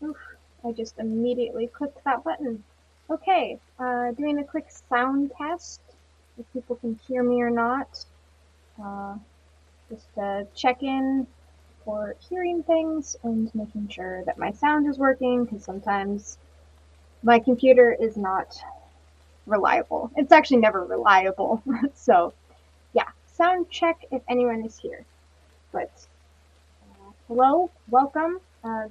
Oof, I just immediately clicked that button. Okay, doing a quick sound test, if people can hear me or not. Uh, just check in for hearing things and making sure that my sound is working, because sometimes my computer is not reliable. It's actually never reliable. So, yeah, sound check if anyone is here. But hello, welcome,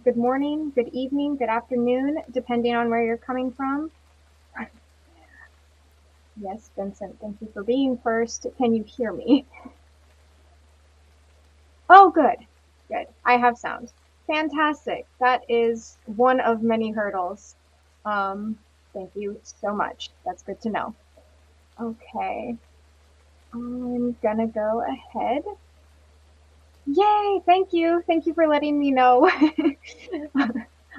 good morning, good evening, good afternoon, depending on where you're coming from. Yes, Vincent, thank you for being first. Can you hear me? Oh, good. Good. I have sound. Fantastic. That is one of many hurdles. Um, Thank you so much. That's good to know. Okay. I'm gonna go ahead. Yay! Thank you. Thank you for letting me know.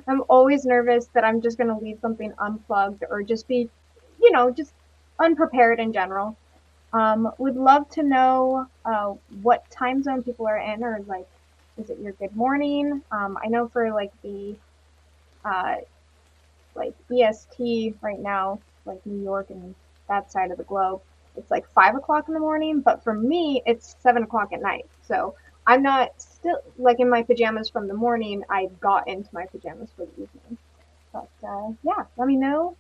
I'm always nervous that I'm just gonna leave something unplugged or just be, just unprepared in general. Would love to know what time zone people are in, or like, is it your good morning? I know for like the uh, like EST right now, like New York and that side of the globe, it's like 5 o'clock in the morning. But for me, it's 7 o'clock at night. So I'm not still like in my pajamas from the morning. I got into my pajamas for the evening. But yeah, let me know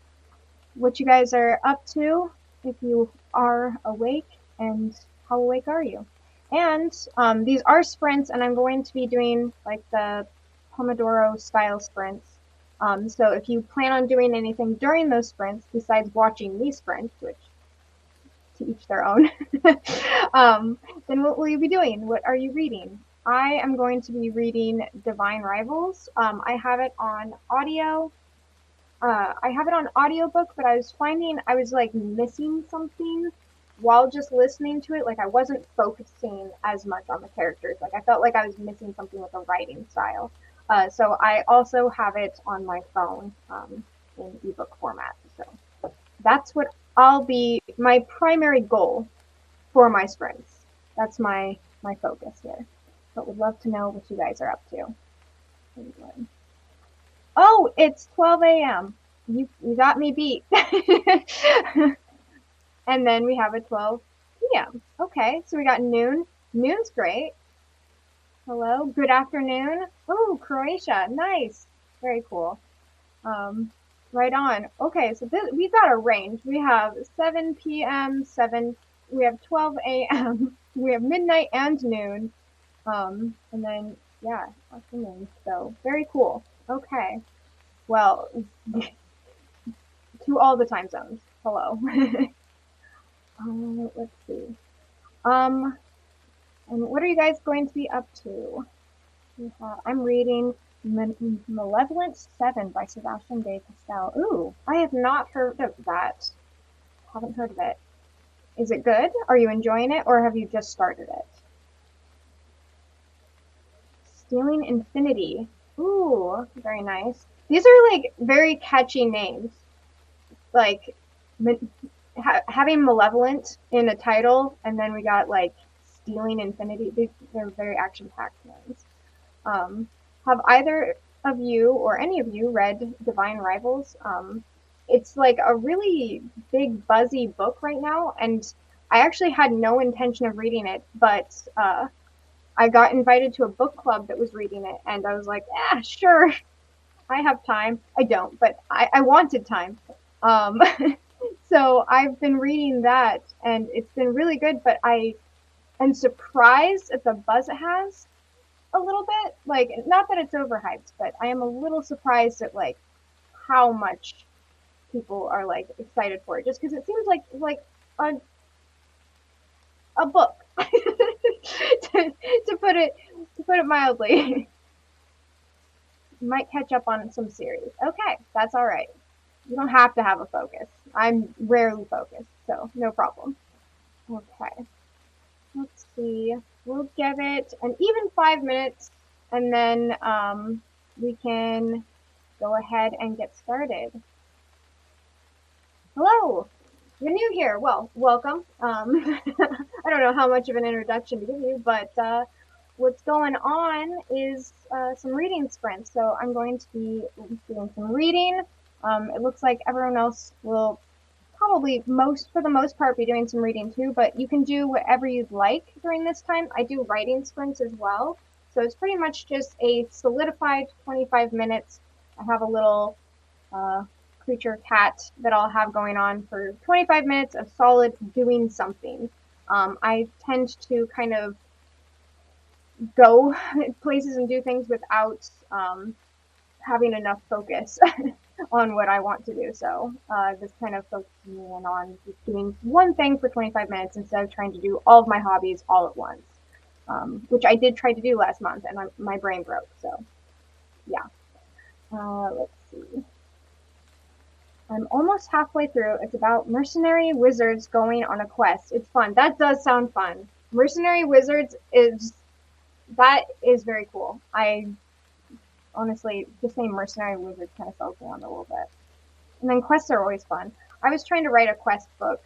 what you guys are up to, if you are awake, and how awake are you. And these are sprints, and I'm going to be doing like the Pomodoro style sprints. So if you plan on doing anything during those sprints besides watching me sprint, which to each their own, um, then what will you be doing? What are you reading? I am going to be reading Divine Rivals. I have it on audio. I have it on audiobook, but I was finding I was like missing something while just listening to it. Like I wasn't focusing as much on the characters. Like I felt like I was missing something with the writing style. So I also have it on my phone in ebook format. So that's what I'll be my primary goal for my sprints. That's my focus here. But would love to know what you guys are up to. Oh, it's 12 a.m. You got me beat. And then we have a 12 p.m. Okay, so we got noon. Noon's great. Hello, good afternoon. Oh, Croatia, nice. Very cool. Um, right on. Okay, so we've got a range. We have 7 p.m., 7, we have 12 a.m., we have midnight and noon. And then, yeah, afternoon. So, very cool. Okay. Well, to all the time zones. Hello. Let's see. Um, and what are you guys going to be up to? I'm reading Malevolent 7 by Sebastian de Castell. Ooh, I have not heard of that. Haven't heard of it. Is it good? Are you enjoying it, or have you just started it? Stealing Infinity. Ooh, very nice. These are like very catchy names. Like having Malevolent in a title, and then we got like Stealing Infinity. They're very action-packed names. Um, have either of you or any of you read Divine Rivals? It's like a really big, buzzy book right now, and I actually had no intention of reading it, but I got invited to a book club that was reading it, and I was like, yeah, sure, I have time. I don't, but I wanted time. Um, so I've been reading that, and it's been really good, but I am surprised at the buzz it has a little bit. Like, not that it's overhyped, but I am a little surprised at like how much people are like excited for it, just because it seems like a, a book to put it mildly. Might catch up on some series. Okay, that's all right. You don't have to have a focus. I'm rarely focused, so no problem. Okay, let's see. We'll give it an even 5 minutes, and then we can go ahead and get started. Hello, you're new here. Well, welcome. I don't know how much of an introduction to give you, but what's going on is some reading sprints. So I'm going to be doing some reading. It looks like everyone else will probably for the most part, be doing some reading too, but you can do whatever you'd like during this time. I do writing sprints as well. So it's pretty much just a solidified 25 minutes. I have a little creature cat that I'll have going on for 25 minutes of solid doing something. I tend to kind of go places and do things without having enough focus on what I want to do. So this kind of focuses me in on just doing one thing for 25 minutes instead of trying to do all of my hobbies all at once, which I did try to do last month, and my brain broke. So yeah, let's see. I'm almost halfway through. It's about mercenary wizards going on a quest. It's fun. That does sound fun. Mercenary wizards is very cool. I honestly, just saying mercenary wizard kind of sells me on a little bit. And then quests are always fun. I was trying to write a quest book,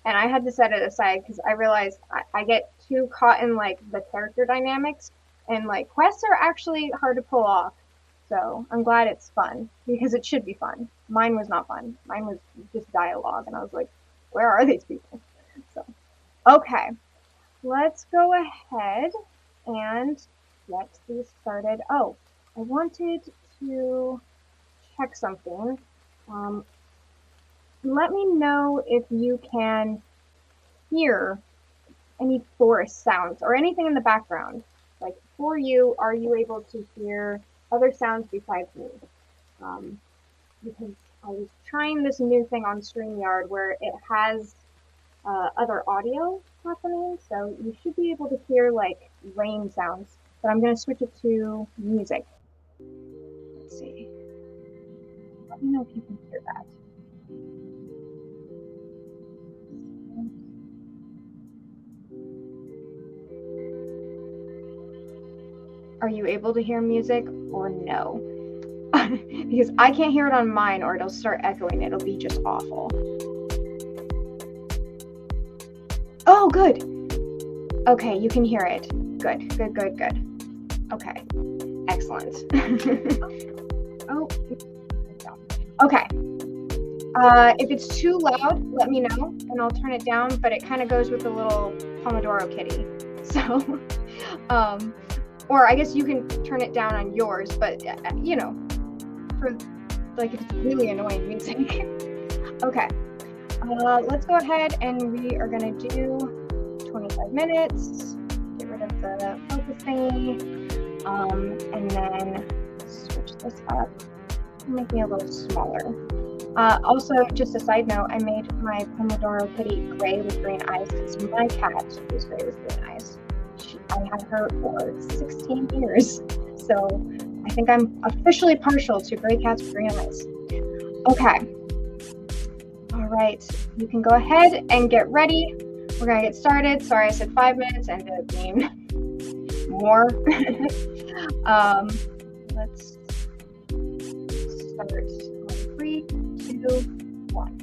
and I had to set it aside because I realized I get too caught in like the character dynamics, and like quests are actually hard to pull off. So I'm glad it's fun because it should be fun. Mine was not fun. Mine was just dialogue, and I was like, where are these people? So, okay, let's go ahead and get these started. Oh, I wanted to check something. Let me know if you can hear any forest sounds or anything in the background. Like for you, are you able to hear other sounds besides me? Because I was trying this new thing on StreamYard where it has other audio happening, so you should be able to hear like rain sounds. But I'm going to switch it to music. Let's see. Let me know if you can hear that. Are you able to hear music or no? Because I can't hear it on mine or it'll start echoing. It'll be just awful. Oh, good. Okay, you can hear it. Good. Okay. Excellent. Oh. Okay. If it's too loud, let me know and I'll turn it down, but it kind of goes with the little Pomodoro kitty. So, or I guess you can turn it down on yours, but you know, for like if it's really annoying music. Okay, let's go ahead and we are gonna do 25 minutes, get rid of the focus thingy, and then switch this up, make me a little smaller. Also, just a side note, I made my Pomodoro kitty gray with green eyes because my cat is gray with green eyes. I had her for 16 years, so I think I'm officially partial to gray cats with green eyes. Okay. All right, you can go ahead and get ready. We're gonna get started. Sorry, I said 5 minutes, ended up being more. Let's start. 3, 2, 1.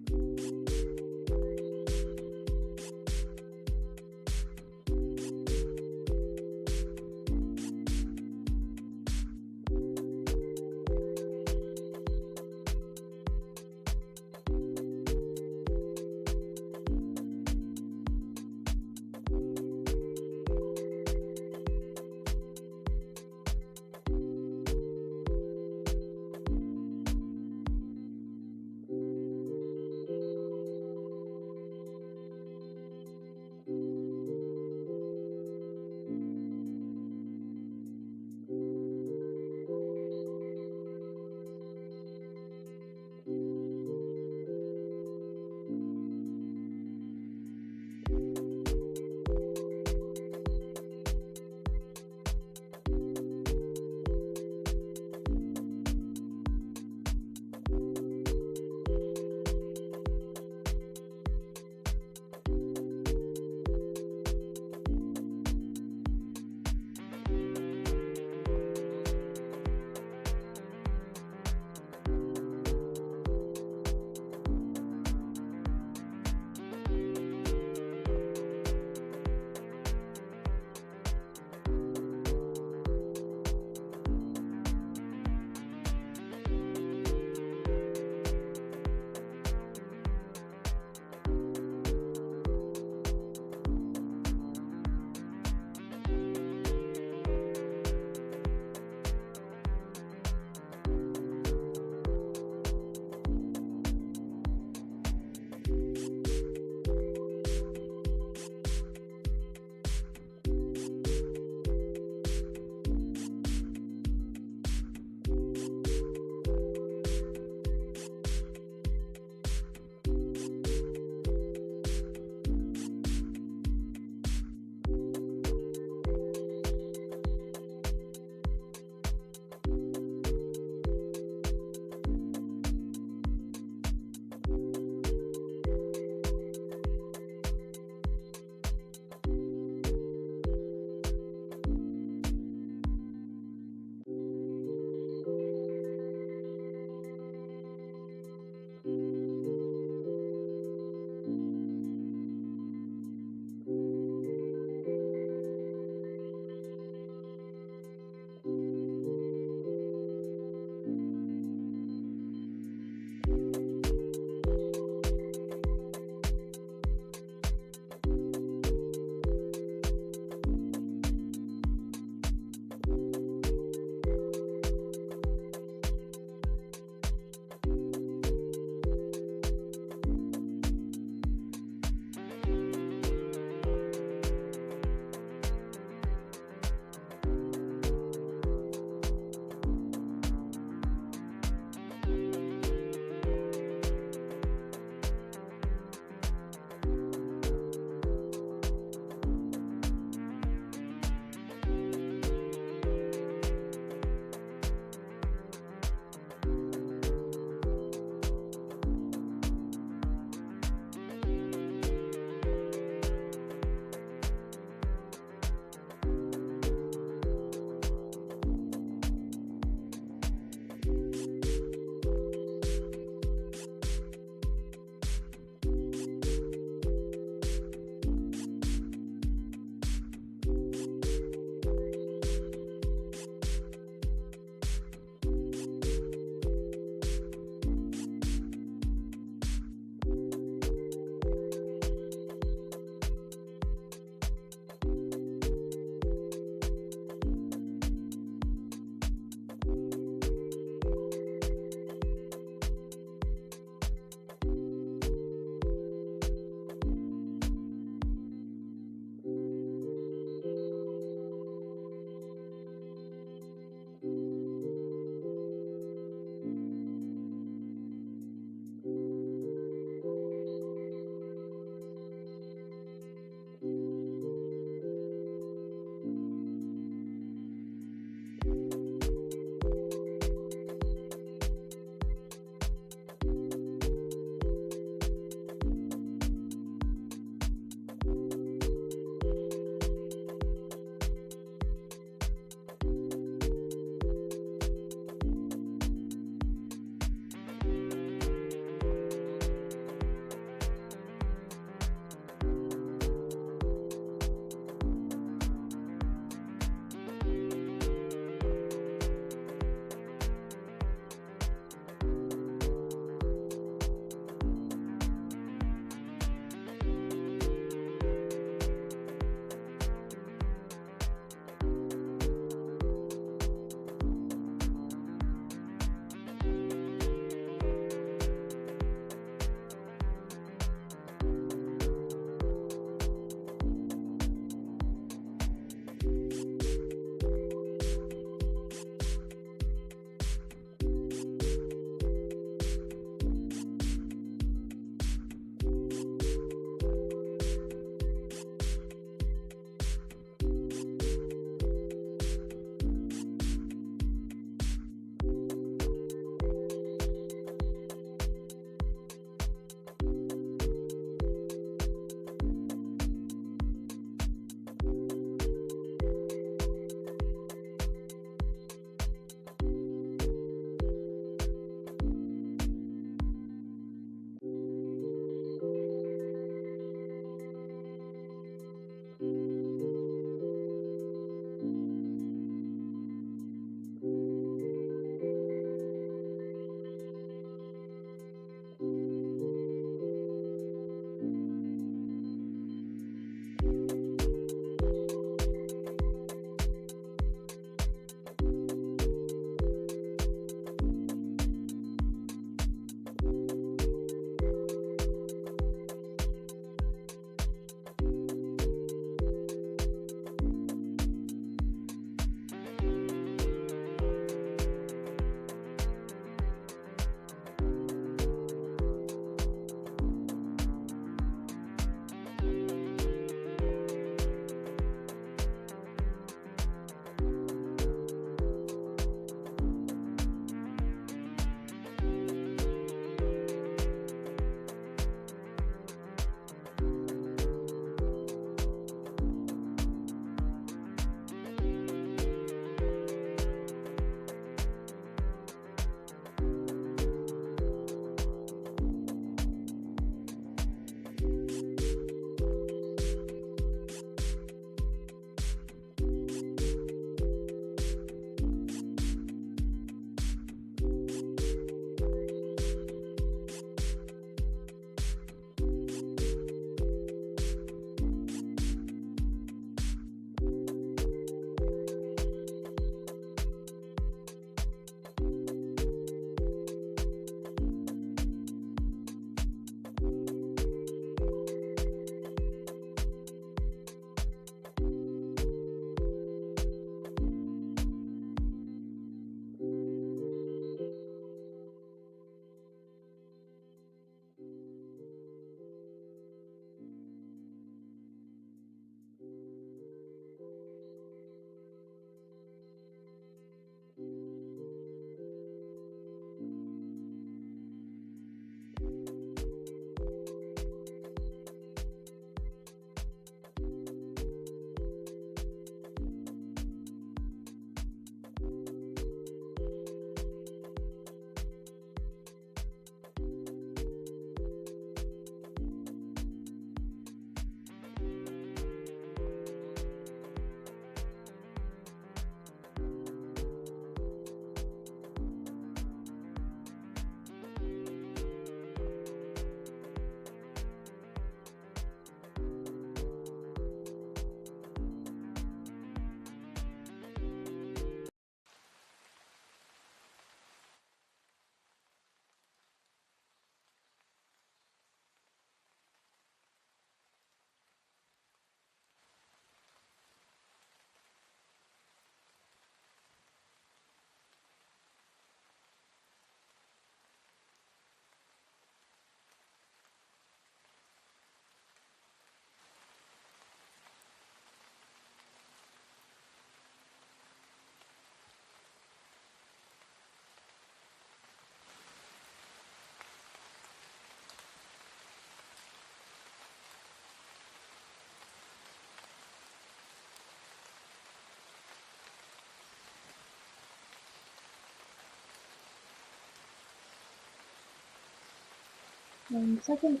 1 second.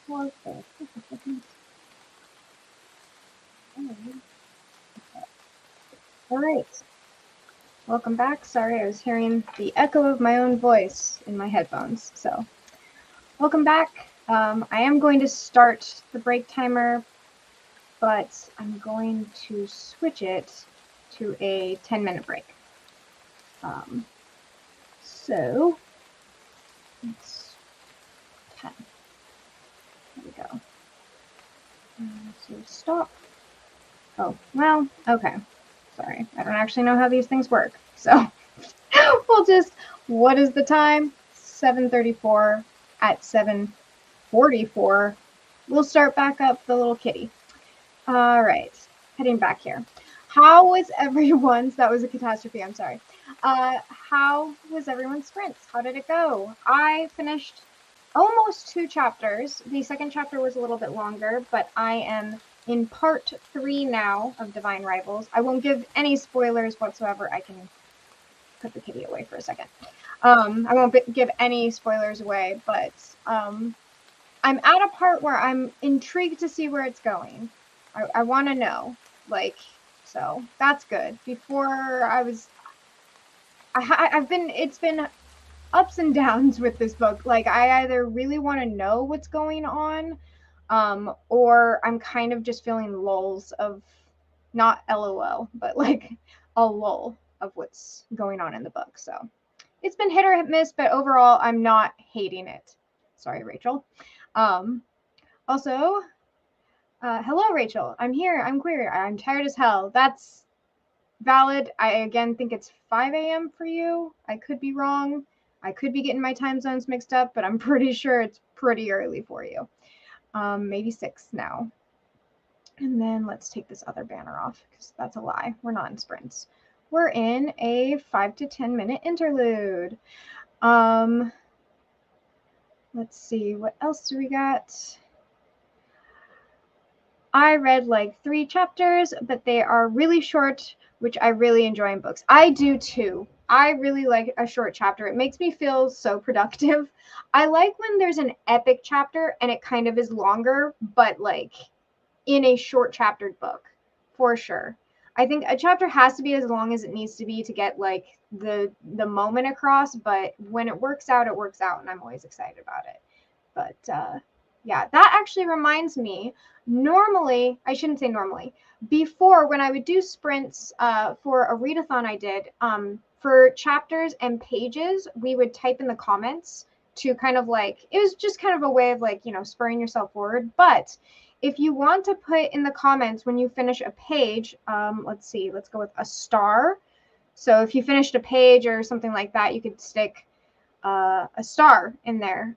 Pause there. Just a second. All right. Welcome back. Sorry, I was hearing the echo of my own voice in my headphones. So, welcome back. I am going to start the break timer, but I'm going to switch it to a 10-minute break. So, it's 10. There we go. So stop. Oh, well, okay. Sorry, I don't actually know how these things work. So we'll just, what is the time? 7:34. At 7:44, we'll start back up the little kitty. All right, heading back here. How was everyone's, that was a catastrophe, I'm sorry. How was everyone's sprints? How did it go? I finished almost 2 chapters. The second chapter was a little bit longer, but I am in part 3 now of Divine Rivals. I won't give any spoilers whatsoever. I can put the kitty away for a second. I won't give any spoilers away, but I'm at a part where I'm intrigued to see where it's going. I want to know, like, so that's good. Before it's been ups and downs with this book. Like, I either really want to know what's going on, or I'm kind of just feeling lulls of, not LOL, but like a lull of what's going on in the book. So it's been hit or miss, but overall, I'm not hating it. Sorry, Rachel. Also, hello, Rachel. I'm here. I'm queer. I'm tired as hell. That's valid. I again think it's 5 a.m. for you. I could be wrong. I could be getting my time zones mixed up, but I'm pretty sure it's pretty early for you. Maybe 6 now. And then let's take this other banner off because that's a lie. We're not in sprints. We're in a 5 to 10 minute interlude. Let's see, what else do we got? I read like 3 chapters, but they are really short, which I really enjoy in books. I do too. I really like a short chapter. It makes me feel so productive. I like when there's an epic chapter and it kind of is longer, but like in a short chaptered book, for sure. I think a chapter has to be as long as it needs to be to get like the moment across, but when it works out, and I'm always excited about it. But yeah, that actually reminds me, normally, I shouldn't say normally, before when I would do sprints for a readathon I did, for chapters and pages, we would type in the comments to kind of like, it was just kind of a way of like, you know, spurring yourself forward. But if you want to put in the comments when you finish a page, let's see, let's go with a star. So if you finished a page or something like that, you could stick a star in there.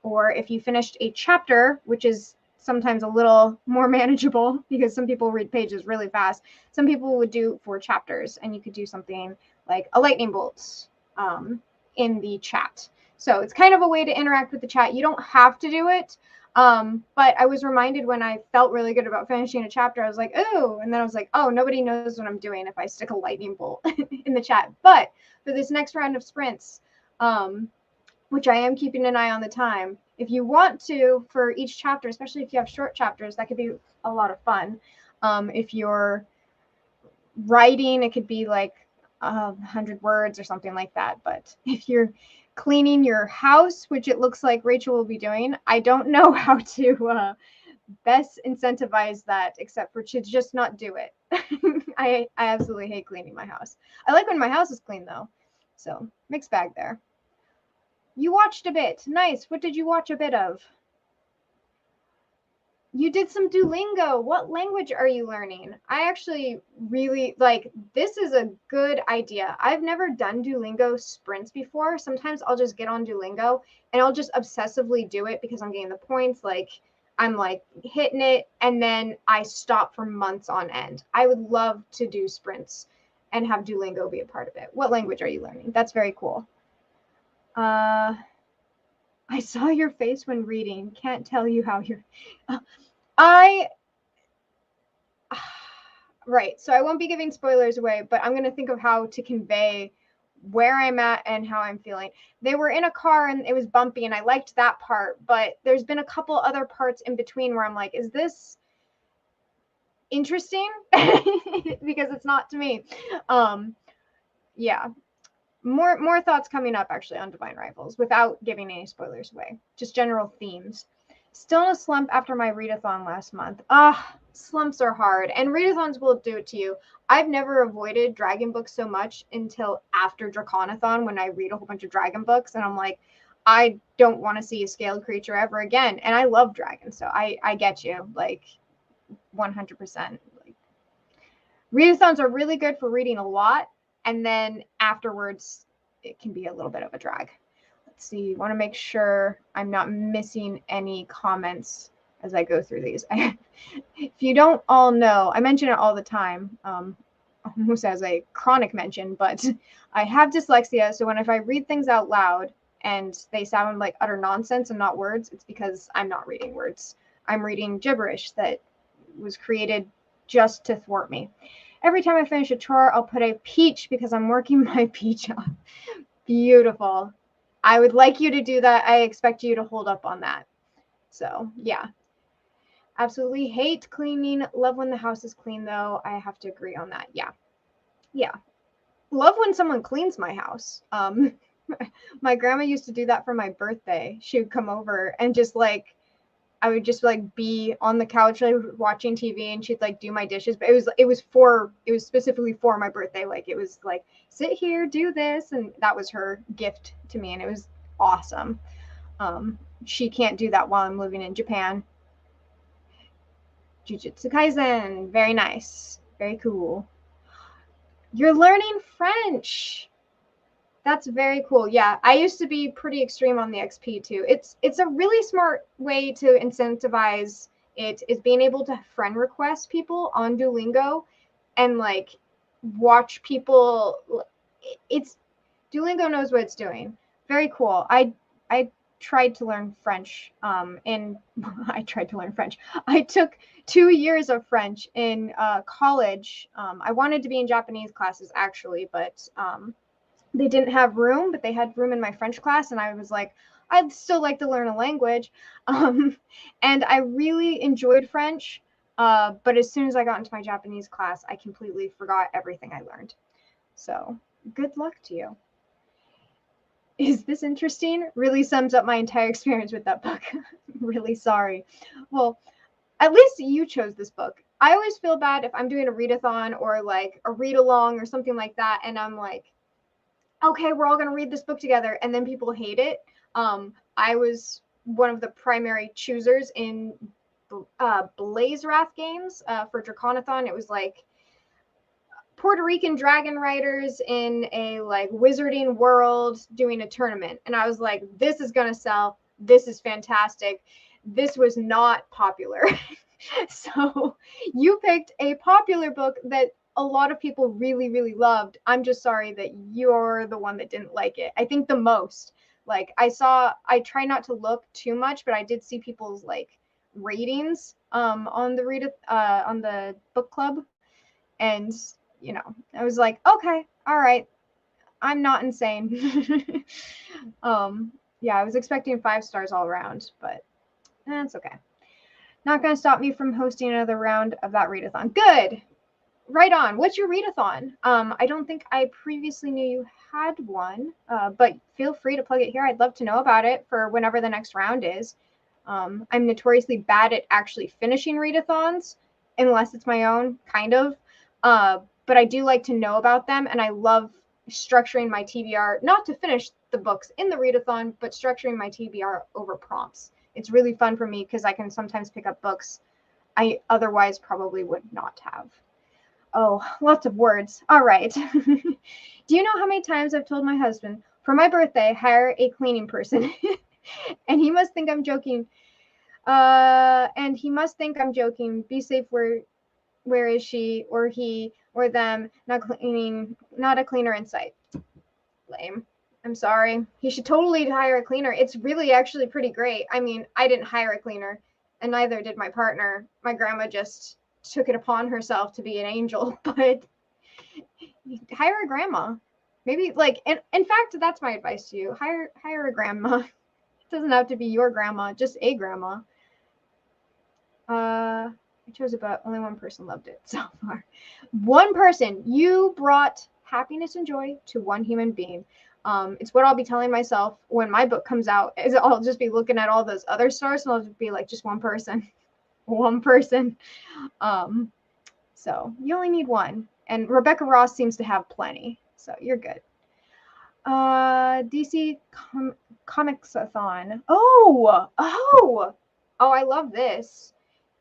Or if you finished a chapter, which is sometimes a little more manageable because some people read pages really fast. Some people would do 4 chapters, and you could do something like a lightning bolt in the chat. So it's kind of a way to interact with the chat. You don't have to do it. But I was reminded when I felt really good about finishing a chapter, I was like, oh, and then I was like, oh, nobody knows what I'm doing if I stick a lightning bolt in the chat. But for this next round of sprints, which I am keeping an eye on the time, if you want to, for each chapter, especially if you have short chapters, that could be a lot of fun. If you're writing, it could be like 100 words or something like that. But if you're cleaning your house, which it looks like Rachel will be doing, I don't know how to best incentivize that except for to just not do it. I absolutely hate cleaning my house. I like when my house is clean though. So mixed bag there. You watched a bit. Nice. What did you watch a bit of? You did some Duolingo. What language are you learning? I actually really like, this is a good idea. I've never done Duolingo sprints before. Sometimes I'll just get on Duolingo and I'll just obsessively do it because I'm getting the points. Like, I'm like hitting it and then I stop for months on end. I would love to do sprints and have Duolingo be a part of it. What language are you learning? That's very cool. I saw your face when reading. Can't tell you how you're. Right. So I won't be giving spoilers away, but I'm going to think of how to convey where I'm at and how I'm feeling. They were in a car and it was bumpy and I liked that part, but there's been a couple other parts in between where I'm like, is this interesting? Because it's not to me. Yeah. More thoughts coming up actually on Divine Rivals without giving any spoilers away. Just general themes. Still in a slump after my readathon last month. Slumps are hard, and readathons will do it to you. I've never avoided dragon books so much until after Draconathon when I read a whole bunch of dragon books, and I'm like, I don't want to see a scaled creature ever again. And I love dragons, so I get you, like 100%. Like, readathons are really good for reading a lot, and then afterwards it can be a little bit of a drag. Let's see, want to make sure I'm not missing any comments as I go through these. If you don't all know, I mention it all the time, almost as a chronic mention, but I have dyslexia, so if I read things out loud and they sound like utter nonsense and not words, it's because I'm not reading words. I'm reading gibberish that was created just to thwart me. Every time I finish a chore, I'll put a peach because I'm working my peach off. Beautiful. I would like you to do that. I expect you to hold up on that. So, yeah. Absolutely hate cleaning. Love when the house is clean, though. I have to agree on that. Yeah. Yeah. Love when someone cleans my house. My grandma used to do that for my birthday. She would come over and just like, I would just like be on the couch like watching TV and she'd like do my dishes, but it was specifically for my birthday. Like it was like, sit here, do this, and that was her gift to me, and it was awesome. She can't do that while I'm living in Japan. Jujutsu Kaisen, very nice, very cool. You're learning French. That's very cool. Yeah, I used to be pretty extreme on the XP too. It's a really smart way to incentivize it is being able to friend request people on Duolingo and like watch people. It's Duolingo knows what it's doing. Very cool. I tried to learn French in I tried to learn French. I took 2 years of French in college. I wanted to be in Japanese classes actually, but they didn't have room, but they had room in my French class, and I was like, I'd still like to learn a language. And I really enjoyed French, but as soon as I got into my Japanese class, I completely forgot everything I learned. So good luck to you. Is this interesting? Really sums up my entire experience with that book. Really sorry. Well, at least you chose this book. I always feel bad if I'm doing a readathon or like a read along or something like that, and I'm like, okay, we're all going to read this book together, and then people hate it. I was one of the primary choosers in Blaze Wrath games for Draconathon. It was like Puerto Rican dragon riders in a like wizarding world doing a tournament, and I was like, this is going to sell. This is fantastic. This was not popular. So you picked a popular book that a lot of people really, really loved. I'm just sorry that you're the one that didn't like it. I think the most. Like I try not to look too much, but I did see people's like ratings on the book club, and I was like, okay, all right, I'm not insane. Yeah, I was expecting 5 stars all around, but that's okay. Not going to stop me from hosting another round of that readathon. Good. Right on. What's your readathon? I don't think I previously knew you had one, but feel free to plug it here. I'd love to know about it for whenever the next round is. I'm notoriously bad at actually finishing readathons, unless it's my own, kind of. But I do like to know about them, and I love structuring my TBR, not to finish the books in the readathon, but structuring my TBR over prompts. It's really fun for me because I can sometimes pick up books I otherwise probably would not have. Oh, lots of words. All right. Do you know how many times I've told my husband, for my birthday, hire a cleaning person? And he must think I'm joking. Be safe. Where is she or he or them? Not cleaning. Not a cleaner in sight. Lame. I'm sorry. He should totally hire a cleaner. It's really actually pretty great. I mean, I didn't hire a cleaner, and neither did my partner. My grandma just took it upon herself to be an angel, but hire a grandma. Maybe like, in fact, that's my advice to you. Hire a grandma. It doesn't have to be your grandma, just a grandma. I chose it, but only one person loved it so far. One person. You brought happiness and joy to one human being. It's what I'll be telling myself when my book comes out. Is I'll just be looking at all those other stars and I'll just be like, just one person, one person. So you only need one, and Rebecca Ross seems to have plenty, so you're good. DC Comics-a-thon. Oh, I love this.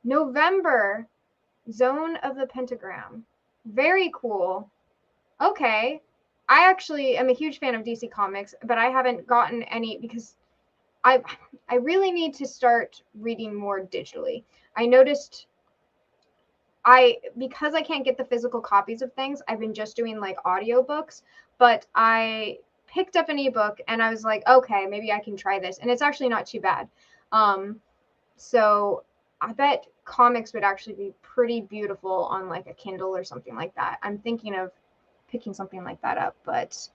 November, Zone of the Pentagram. Very cool. Okay. I actually am a huge fan of DC Comics, but I haven't gotten any because I really need to start reading more digitally. I noticed because I can't get the physical copies of things, I've been just doing like audiobooks, but I picked up an ebook and I was like, okay, maybe I can try this. And it's actually not too bad. So I bet comics would actually be pretty beautiful on like a Kindle or something like that. I'm thinking of picking something like that up, but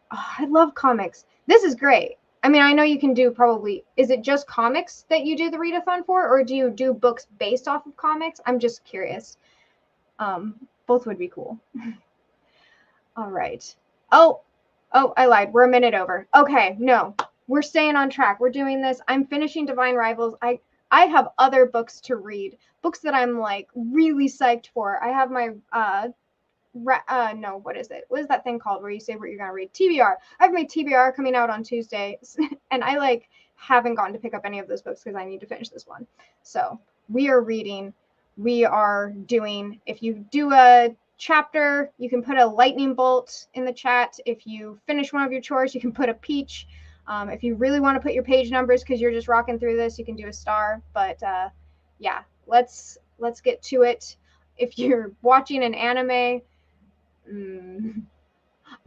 I love comics. This is great. I mean, I know you can do probably, is it just comics that you do the readathon for, or do you do books based off of comics? I'm just curious. Both would be cool. All right. Oh, I lied. We're a minute over. Okay, no, we're staying on track. We're doing this. I'm finishing Divine Rivals. I have other books to read, books that I'm like really psyched for. I have my no, what is it? What is that thing called where you say what you're gonna read? TBR. I have my TBR coming out on Tuesday, and I like haven't gotten to pick up any of those books because I need to finish this one. So we are reading. We are doing. If you do a chapter, you can put a lightning bolt in the chat. If you finish one of your chores, you can put a peach. If you really want to put your page numbers because you're just rocking through this, you can do a star. But yeah, let's get to it. If you're watching an anime, I'm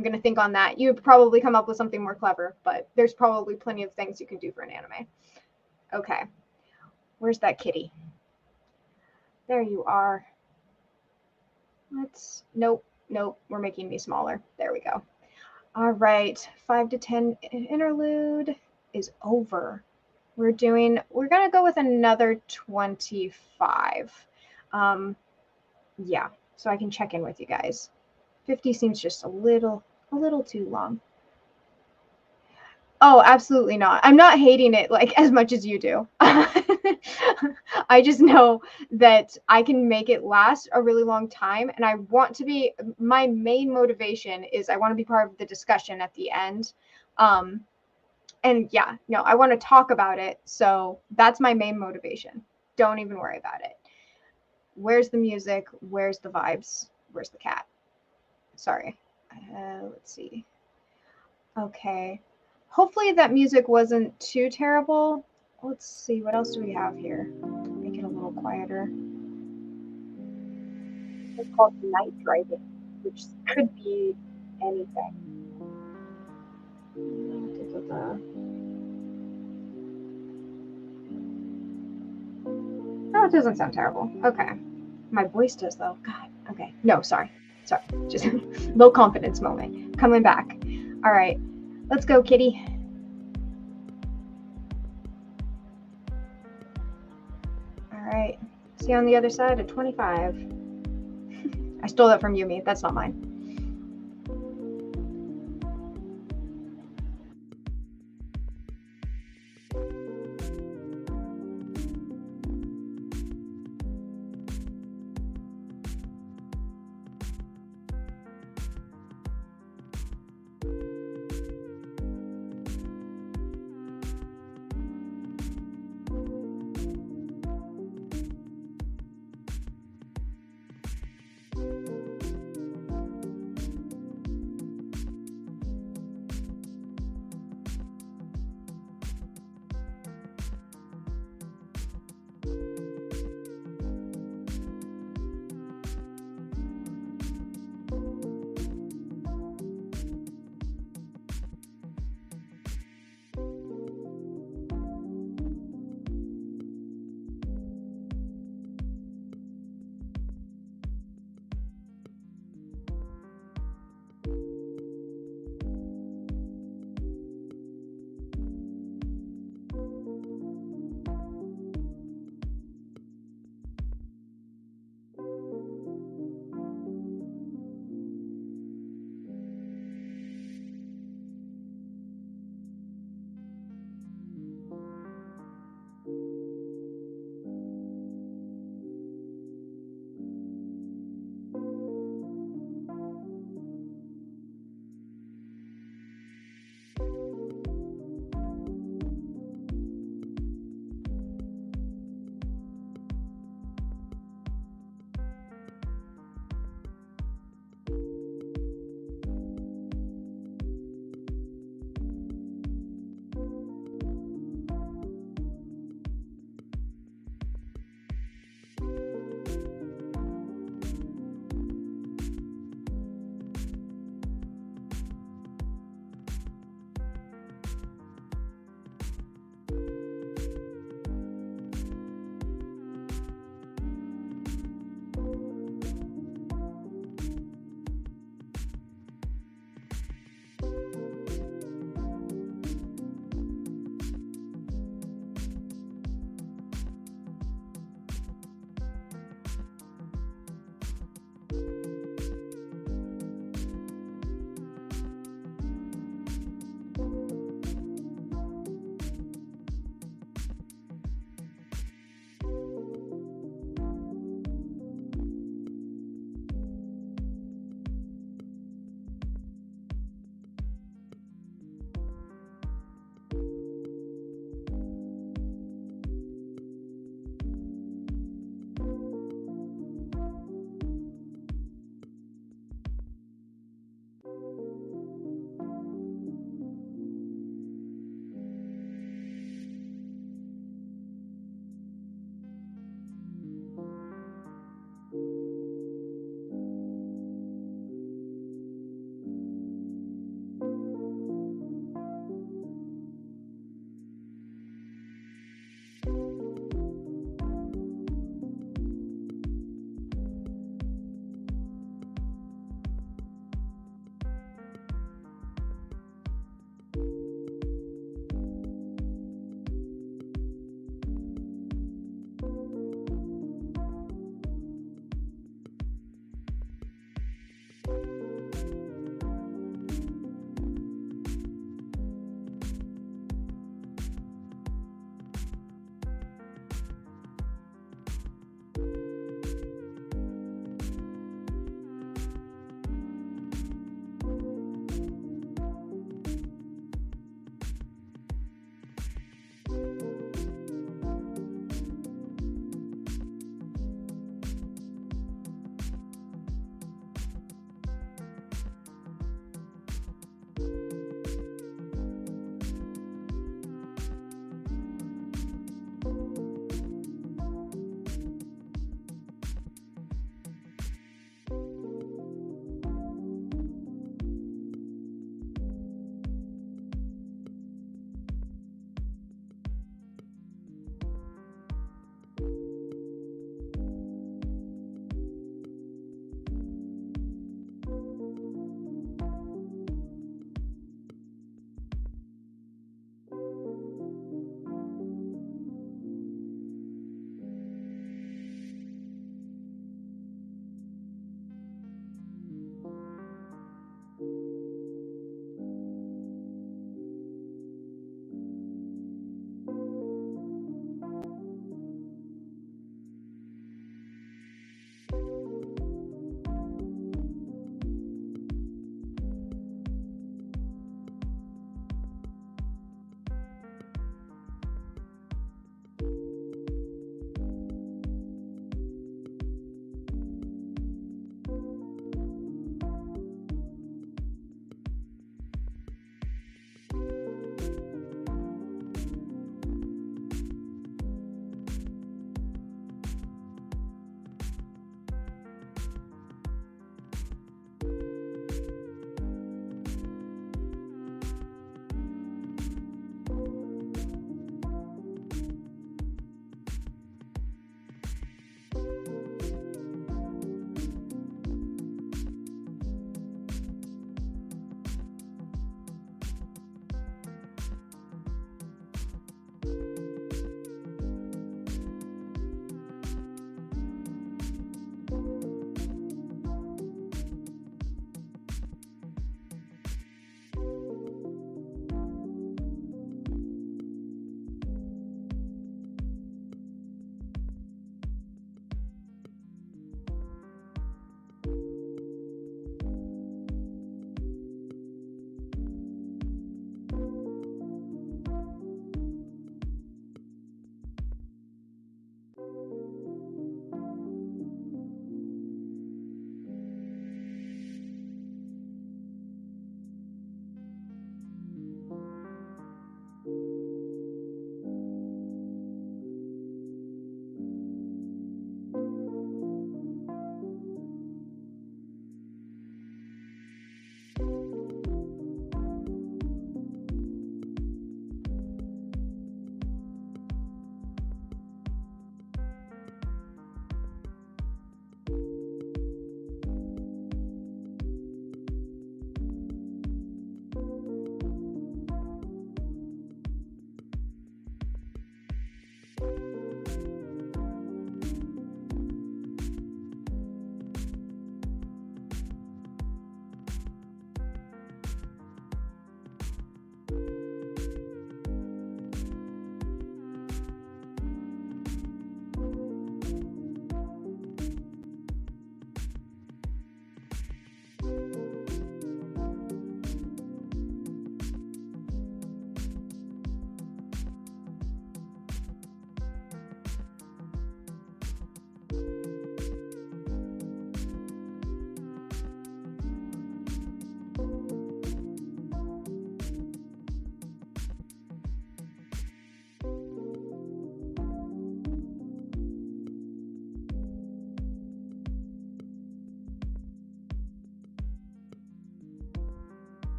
going to think on that. You'd probably come up with something more clever, but there's probably plenty of things you can do for an anime. Okay. Where's that kitty? There you are. Nope. We're making me smaller. There we go. All right. 5 to 10 interlude is over. We're going to go with another 25. Yeah. So I can check in with you guys. 50 seems just a little too long. Oh, absolutely not. I'm not hating it like as much as you do. I just know that I can make it last a really long time, and I want to be, my main motivation is I want to be part of the discussion at the end. And yeah, no, I want to talk about it. So that's my main motivation. Don't even worry about it. Where's the music? Where's the vibes? Where's the cat? Sorry. Let's see. Okay. Hopefully that music wasn't too terrible. Let's see. What else do we have here? Make it a little quieter. It's called night driving, which could be anything. Oh, it doesn't sound terrible. Okay. My voice does, though. God. Okay. No, sorry. Just low confidence moment. Coming back. All right. Let's go, kitty. All right. See you on the other side at 25. I stole that from Yumi. That's not mine.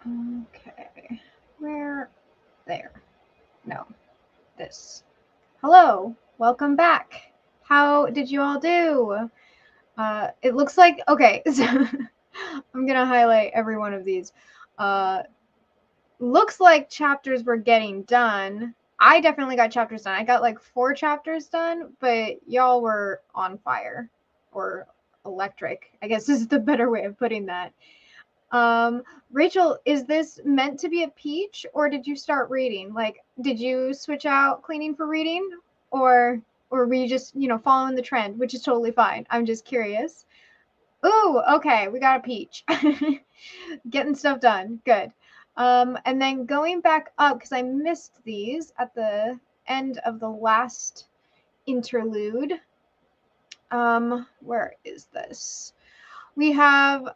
Okay. Where? There. No. This. Hello. Welcome back. How did you all do? It looks like, okay, so I'm gonna highlight every one of these. Looks like chapters were getting done. I definitely got chapters done. I got like 4 chapters done, but y'all were on fire or electric. I guess is the better way of putting that. Rachel, is this meant to be a peach or did you start reading? Like, did you switch out cleaning for reading or were you just, following the trend, which is totally fine. I'm just curious. Ooh, okay, we got a peach. Getting stuff done. Good. And then going back up, because I missed these at the end of the last interlude. Where is this? We have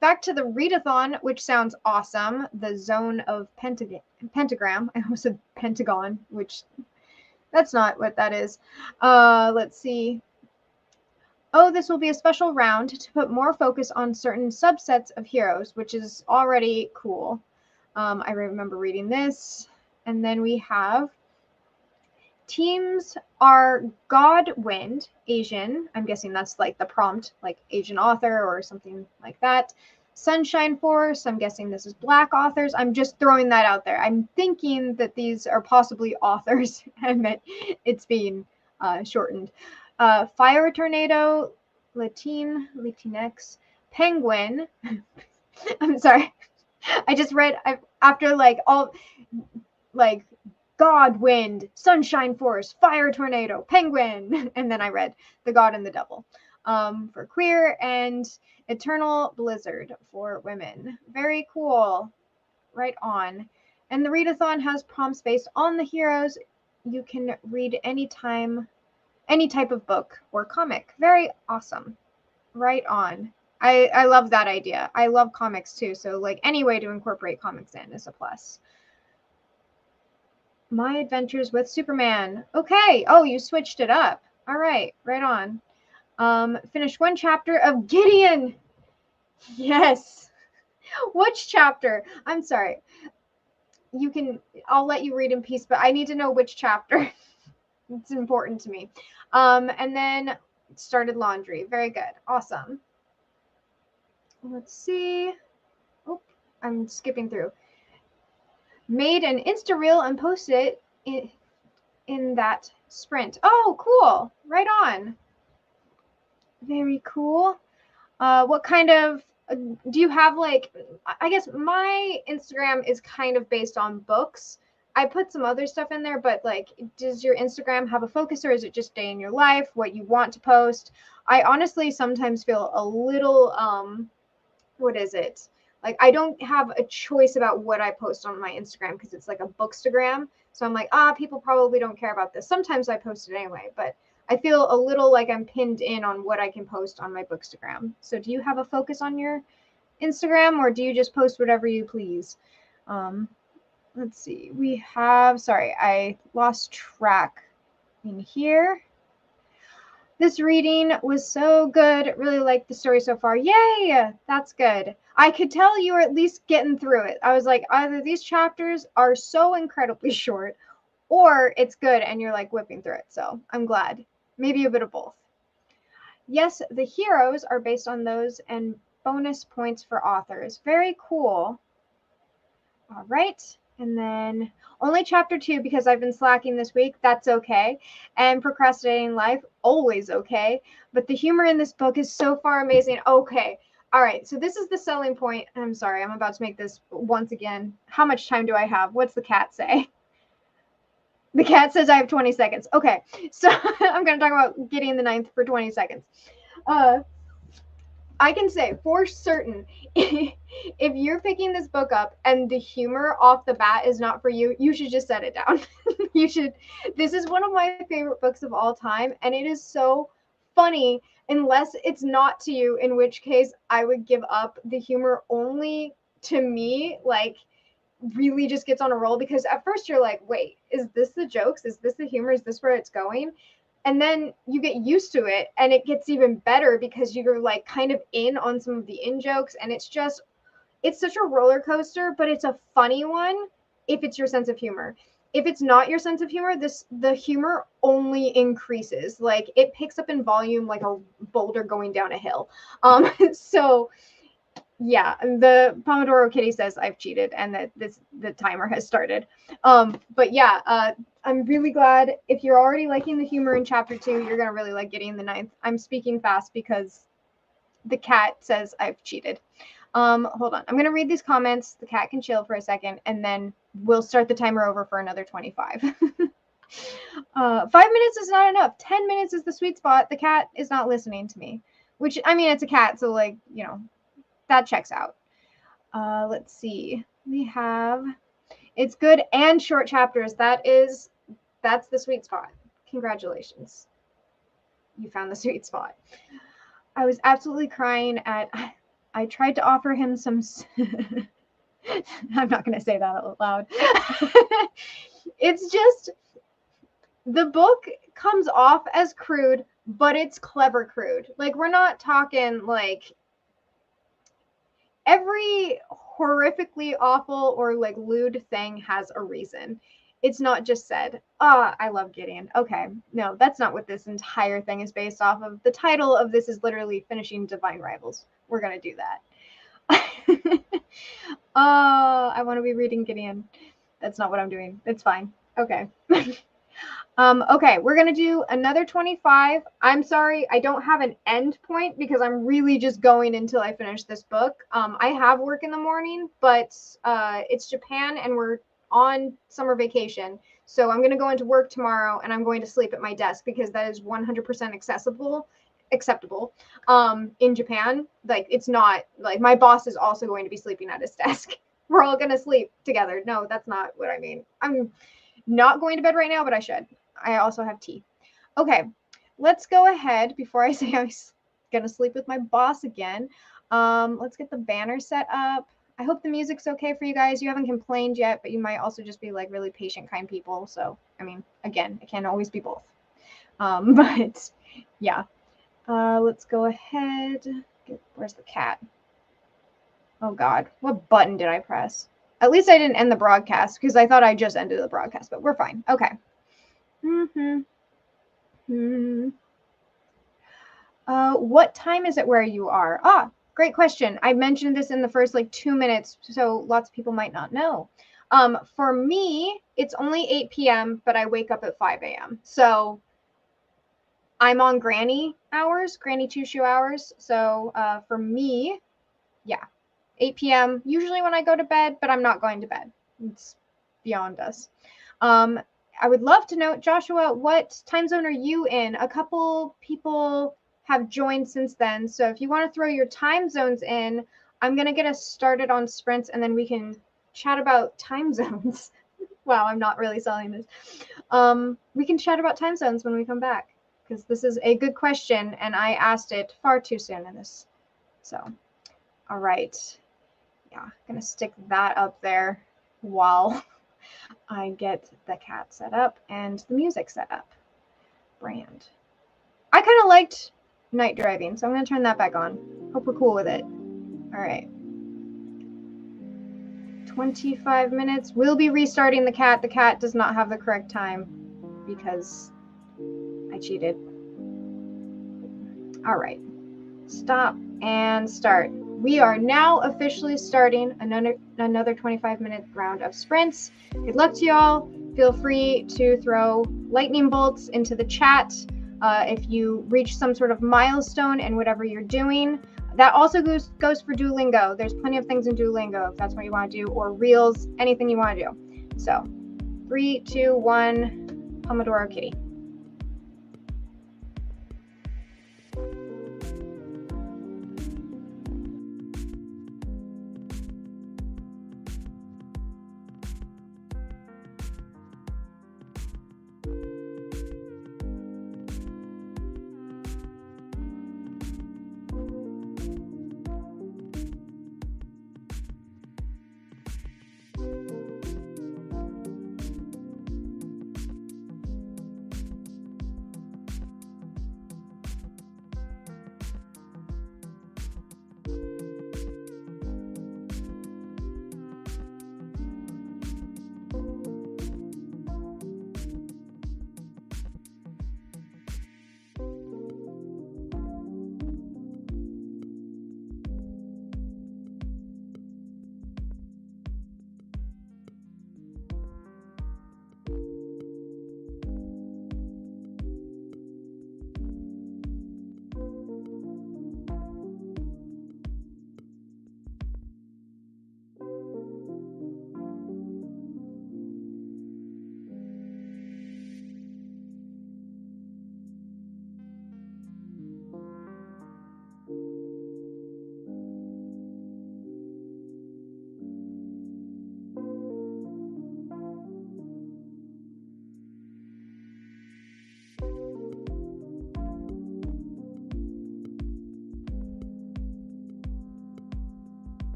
back to the readathon, which sounds awesome. The zone of pentagram. I almost said pentagon, which that's not what that is. Let's see. Oh, this will be a special round to put more focus on certain subsets of heroes, which is already cool. I remember reading this. And then we have teams are Godwind, Asian. I'm guessing that's like the prompt, like Asian author or something like that. Sunshine Force, I'm guessing this is Black authors. I'm just throwing that out there. I'm thinking that these are possibly authors and that it's being shortened. Fire Tornado, Latinx, Penguin. I'm sorry. I just read after like all like God, Wind, Sunshine Force, Fire Tornado, Penguin, and then I read The God and the Devil for queer and Eternal Blizzard for women. Very cool. Right on. And the readathon has prompts based on the heroes. You can read anytime, any type of book or comic. Very awesome. Right on. I love that idea. I love comics too, so like any way to incorporate comics in is a plus. My Adventures with Superman. Okay. Oh, you switched it up. All right. Right on. Finish 1 chapter of Gideon. Yes. Which chapter? I'm sorry. I'll let you read in peace, but I need to know which chapter. It's important to me. And then started laundry. Very good. Awesome. Let's see. Oh, I'm skipping through. Made an Insta reel and posted it in that sprint. Oh, cool. Right on. Very cool. What kind of do you have? Like, I guess my Instagram is kind of based on books. I put some other stuff in there, but like, does your Instagram have a focus or is it just day in your life, what you want to post? I honestly sometimes feel a little, what is it? Like, I don't have a choice about what I post on my Instagram because it's like a bookstagram. So I'm like, people probably don't care about this. Sometimes I post it anyway, but I feel a little like I'm pinned in on what I can post on my bookstagram. So do you have a focus on your Instagram or do you just post whatever you please? Let's see. We have, sorry, I lost track in here. This reading was so good. Really liked the story so far. Yay! That's good. I could tell you were at least getting through it. I was like, either these chapters are so incredibly short or it's good and you're like whipping through it. So I'm glad. Maybe a bit of both. Yes, the heroes are based on those and bonus points for authors. Very cool. All right. And then only chapter 2 because I've been slacking this week. That's okay. And procrastinating life, always okay. But the humor in this book is so far amazing. Okay. All right. So this is the selling point. I'm sorry. I'm about to make this once again. How much time do I have? What's the cat say? The cat says I have 20 seconds. Okay. So I'm going to talk about Gideon the Ninth for 20 seconds. I can say for certain, if you're picking this book up and the humor off the bat is not for you, you should just set it down. You should. This is one of my favorite books of all time, and it is so funny unless it's not to you, in which case I would give up. The humor only to me, like, really just gets on a roll because at first you're like, wait, is this the jokes? Is this the humor? Is this where it's going? And then you get used to it and it gets even better because you're like kind of in on some of the in jokes and it's just it's such a roller coaster, but it's a funny one if it's your sense of humor. If it's not your sense of humor, the humor only increases. Like it picks up in volume like a boulder going down a hill. So yeah, the Pomodoro Kitty says I've cheated and that the timer has started. But yeah, I'm really glad if you're already liking the humor in chapter 2, you're gonna really like Gideon the Ninth. I'm speaking fast because the cat says I've cheated. Hold on. I'm gonna read these comments. The cat can chill for a second, and then we'll start the timer over for another 25. 5 minutes is not enough. 10 minutes is the sweet spot. The cat is not listening to me, which I mean, it's a cat, so like that checks out. Let's see. We have it's good and short chapters. That's the sweet spot. Congratulations. You found the sweet spot. I was absolutely crying I tried to offer him some I'm not going to say that out loud. It's just the book comes off as crude, but it's clever crude. Like we're not talking like every horrifically awful or like lewd thing has a reason. It's not just said, I love Gideon. Okay, no, that's not what this entire thing is based off of. The title of this is literally Finishing Divine Rivals. We're going to do that. I want to be reading Gideon. That's not what I'm doing. It's fine. Okay. Okay, we're going to do another 25. I'm sorry, I don't have an end point because I'm really just going until I finish this book. I have work in the morning, but it's Japan and we're on summer vacation. So I'm going to go into work tomorrow and I'm going to sleep at my desk because that is 100% acceptable in Japan. Like it's not like my boss is also going to be sleeping at his desk. We're all going to sleep together. No, that's not what I mean. I'm not going to bed right now, but I should. I also have tea. Okay, let's go ahead before I say I'm going to sleep with my boss again. Let's get the banner set up. I hope the music's okay for you guys. You haven't complained yet, but you might also just be like really patient, kind people. So, I mean, again, it can't always be both. But yeah, let's go ahead. Where's the cat? Oh God, what button did I press? At least I didn't end the broadcast because I thought I just ended the broadcast, but we're fine. Okay. What time is it where you are? Great question. I mentioned this in the first like 2 minutes, so lots of people might not know. For me, it's only 8 p.m., but I wake up at 5 a.m. So I'm on granny hours, granny two-shoe hours. So for me, yeah, 8 p.m. usually when I go to bed, but I'm not going to bed. It's beyond us. I would love to know, Joshua, what time zone are you in? A couple people have joined since then. So if you want to throw your time zones in, I'm going to get us started on sprints and then we can chat about time zones. Wow, I'm not really selling this. We can chat about time zones when we come back because this is a good question and I asked it far too soon in this. So, all right. Yeah, going to stick that up there while I get the cat set up and the music set up. Brand. I kind of liked night driving, so I'm going to turn that back on. Hope we're cool with it. All right. 25 minutes. We'll be restarting the cat. The cat does not have the correct time because I cheated. All right. Stop and start. We are now officially starting another 25-minute round of sprints. Good luck to y'all. Feel free to throw lightning bolts into the chat if you reach some sort of milestone in whatever you're doing. That also goes for Duolingo. There's plenty of things in Duolingo if that's what you want to do, or Reels, anything you want to do. So 3, 2, 1, Pomodoro Kitty.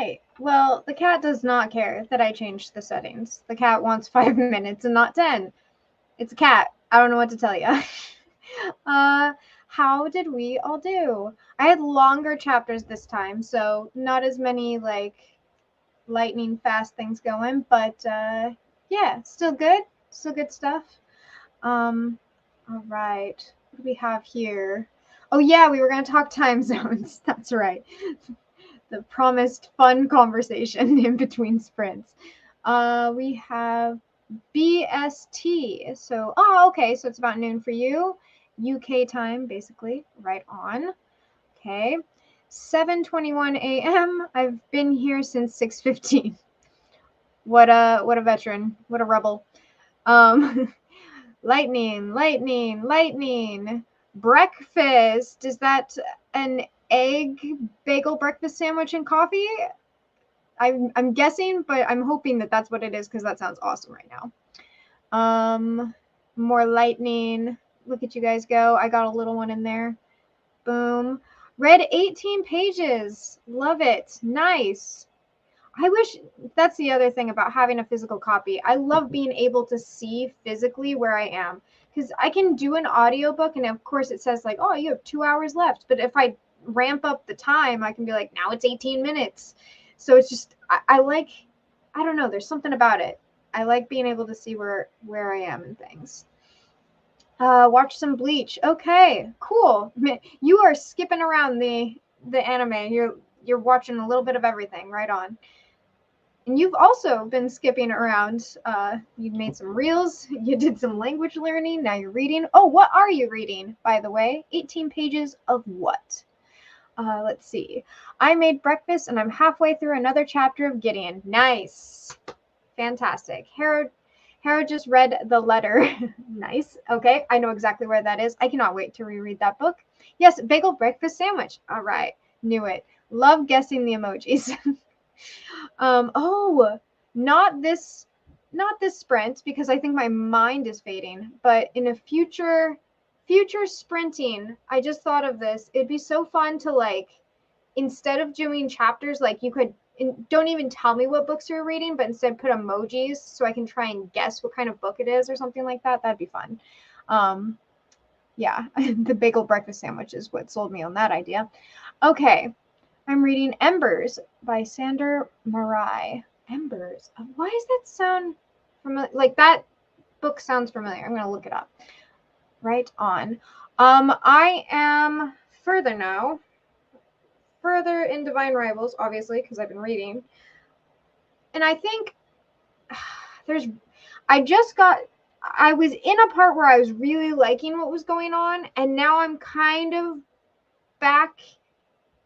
right. Well, the cat does not care that I changed the settings. The cat wants 5 minutes and not 10. It's a cat. I don't know what to tell you. How did we all do? I had longer chapters this time, so not as many like lightning fast things going, but yeah, still good. Still good stuff. All right. What do we have here? Oh yeah, we were going to talk time zones. That's right. The promised fun conversation in between sprints. We have BST. So, oh, okay. So it's about noon for you. UK time, basically. Right on. Okay. 7:21 a.m. I've been here since 6:15. What a veteran. What a rebel. Lightning, lightning, lightning. Breakfast. Is that an egg bagel breakfast sandwich and coffee? I'm guessing, but I'm hoping that that's what it is because that sounds awesome right now. More lightning. Look at you guys go. I got a little one in there. Boom. Read 18 pages. Love it. Nice. I wish that's the other thing about having a physical copy. I love being able to see physically where I am because I can do an audiobook and of course it says like, oh, you have 2 hours left. But if I ramp up the time, I can be like, now it's 18 minutes. So it's just, I like, I don't know, there's something about it. I like being able to see where I am and things. Watch some Bleach. Okay, cool. You are skipping around the anime. You're watching a little bit of everything. Right on. And you've also been skipping around. You made some reels. You did some language learning. Now you're reading. Oh, what are you reading, by the way? 18 pages of what? Let's see. I made breakfast and I'm halfway through another chapter of Gideon. Nice. Fantastic. Hera just read the letter. Nice. Okay, I know exactly where that is. I cannot wait to reread that book. Yes, bagel breakfast sandwich. All right, knew it. Love guessing the emojis. Oh, not this sprint because I think my mind is fading. But in a future sprinting, I just thought of this. It'd be so fun to like, instead of doing chapters, like you could don't even tell me what books you're reading, but instead put emojis so I can try and guess what kind of book it is or something like that. That'd be fun. Yeah, the bagel breakfast sandwich is what sold me on that idea. Okay, I'm reading Embers by Sander Marai. Embers. Why does that sound familiar? Like that book sounds familiar. I'm going to look it up. Right on. I am further in Divine Rivals, obviously, because I've been reading. And I think I was in a part where I was really liking what was going on, and now I'm kind of back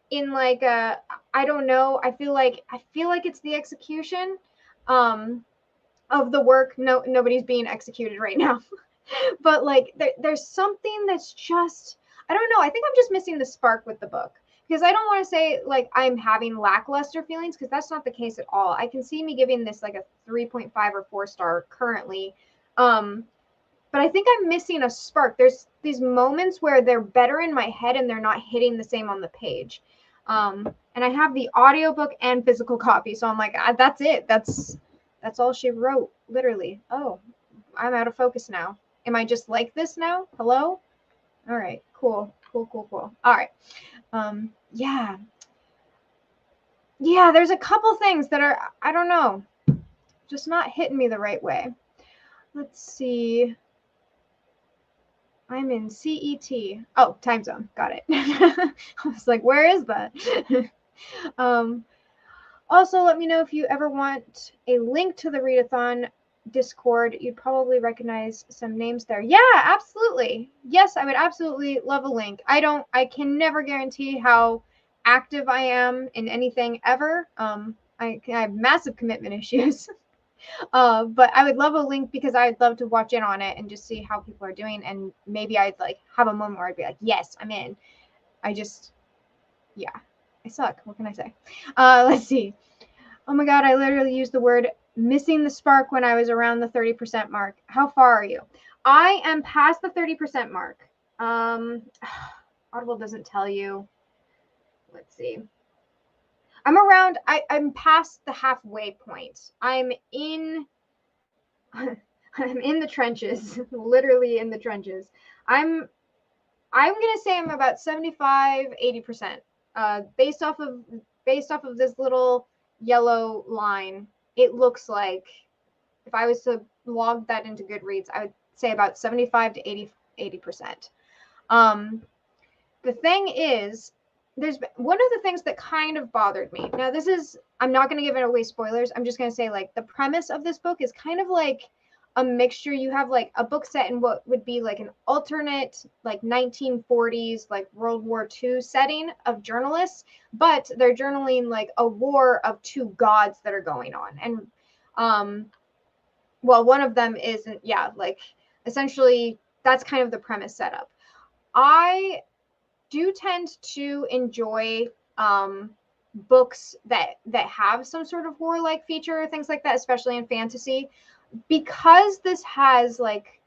in like a, I don't know, I feel like it's the execution of the work. Nobody's being executed right now. But like there's something that's just, I don't know, I think I'm just missing the spark with the book. Because I don't want to say like I'm having lackluster feelings, because that's not the case at all. I can see me giving this like a 3.5 or 4 star currently. But I think I'm missing a spark. There's these moments where they're better in my head and they're not hitting the same on the page. And I have the audiobook and physical copy. So I'm like, that's it. That's all she wrote, literally. Oh, I'm out of focus now. Am I just like this now? Hello? All right, cool. All right. Yeah, there's a couple things that are, I don't know, just not hitting me the right way. Let's see. I'm in CET. Oh, time zone. Got it. I was like, where is that? Also, let me know if you ever want a link to the readathon Discord. You'd probably recognize some names there. Yeah, absolutely. Yes, I would absolutely love a link. I can never guarantee how active I am in anything ever. I have massive commitment issues. But I would love a link because I'd love to watch in on it and just see how people are doing. And maybe I'd like have a moment where I'd be like, yes, I'm in. I suck. What can I say? Let's see. Oh my God, I literally used the word missing the spark when I was around the 30% mark. How far are you? I am past the 30% mark. Audible doesn't tell you. Let's see. I'm past the halfway point. I'm in I'm in the trenches, literally in the trenches. I'm I'm gonna say I'm about 75, 80%. Based off of this little yellow line, it looks like if I was to log that into Goodreads, I would say about 75 to 80%. The thing is, there's one of the things that kind of bothered me. Now, I'm not going to give it away spoilers. I'm just going to say, like, the premise of this book is kind of like a mixture. You have like a book set in what would be like an alternate, like 1940s, like World War II setting of journalists, but they're journaling like a war of two gods that are going on. And, well, one of them isn't, yeah, like essentially that's kind of the premise setup. I do tend to enjoy books that have some sort of warlike feature or things like that, especially in fantasy, because this has like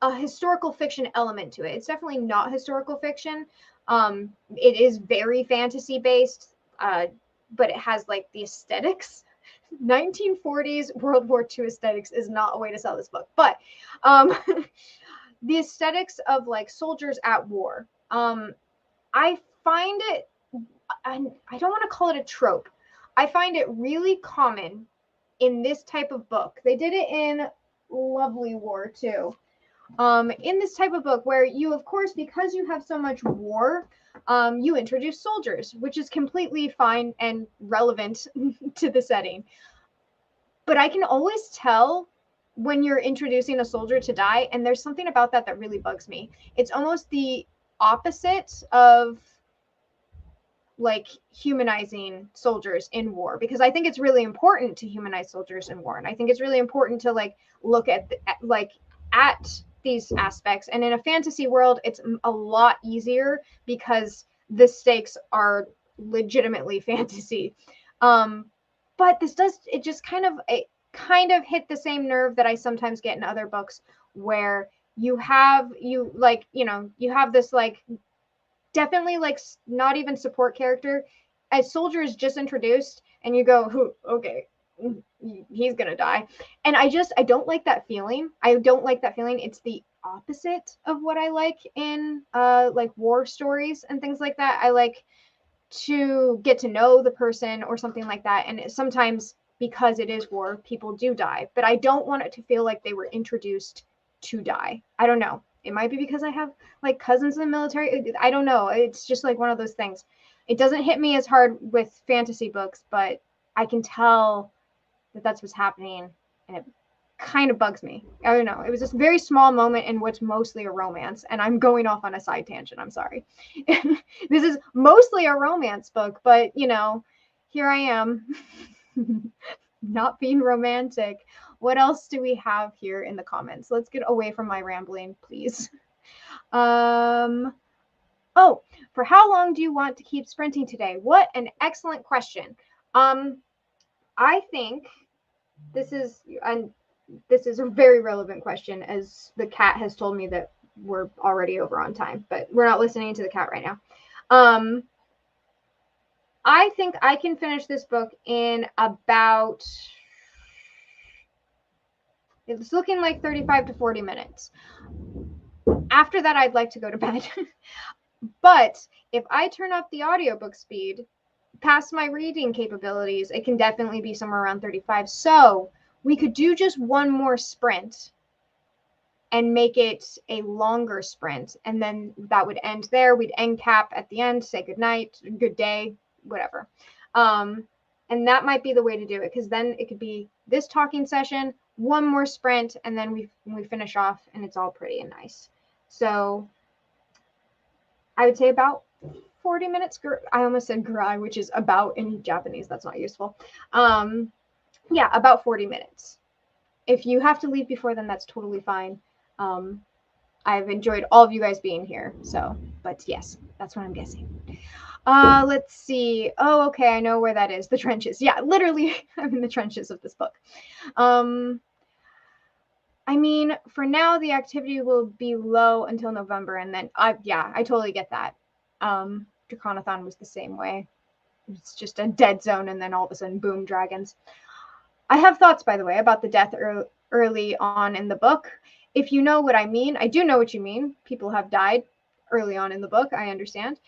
a historical fiction element to it. It's definitely not historical fiction. It is very fantasy based, but it has like the aesthetics. 1940s World War II aesthetics is not a way to sell this book, but the aesthetics of like soldiers at war. I find it, I don't want to call it a trope. I find it really common in this type of book. They did it in Lovely War too. In this type of book where you, of course, because you have so much war, you introduce soldiers, which is completely fine and relevant to the setting. But I can always tell when you're introducing a soldier to die, and there's something about that that really bugs me. It's almost the opposite of like humanizing soldiers in war, because I think it's really important to humanize soldiers in war, and I think it's really important to like look at these aspects. And in a fantasy world, it's a lot easier because the stakes are legitimately fantasy. But it just kind of hit the same nerve that I sometimes get in other books, where you have this like definitely like not even support character. A soldier is just introduced and you go, okay, he's gonna die. And I don't like that feeling. It's the opposite of what I like in like war stories and things like that. I like to get to know the person or something like that. And sometimes, because it is war, people do die, but I don't want it to feel like they were introduced to die. I don't know. It might be because I have like cousins in the military. I don't know. It's just like one of those things. It doesn't hit me as hard with fantasy books, but I can tell that that's what's happening, and it kind of bugs me. I don't know. It was this very small moment in what's mostly a romance, and I'm going off on a side tangent. I'm sorry. This is mostly a romance book, but you know, here I am not being romantic. What else do we have here in the comments? Let's get away from my rambling, please. Oh, for how long do you want to keep sprinting today? What an excellent question. I think this is a very relevant question, as the cat has told me that we're already over on time, but we're not listening to the cat right now. I think I can finish this book in about, it's looking like 35 to 40 minutes. After that, I'd like to go to bed. But if I turn up the audiobook speed past my reading capabilities, it can definitely be somewhere around 35. So we could do just one more sprint and make it a longer sprint. And then that would end there. We'd end cap at the end, say good night, good day, whatever. And that might be the way to do it, because then it could be this talking session, one more sprint, and then we finish off and it's all pretty and nice. So I would say about 40 minutes. I almost said gurai, which is about in Japanese. That's not useful. Yeah, about 40 minutes. If you have to leave before then, that's totally fine. I've enjoyed all of you guys being here. So, but yes, that's what I'm guessing. Let's see. Oh, okay. I know where that is. The trenches. Yeah, literally, I'm in the trenches of this book. I mean, for now, the activity will be low until November, and then I totally get that. Draconathon was the same way. it's just a dead zone, and then all of a sudden, boom, dragons. I have thoughts, by the way, about the death early on in the book. If you know what I mean, I do know what you mean. People have died early on in the book. I understand.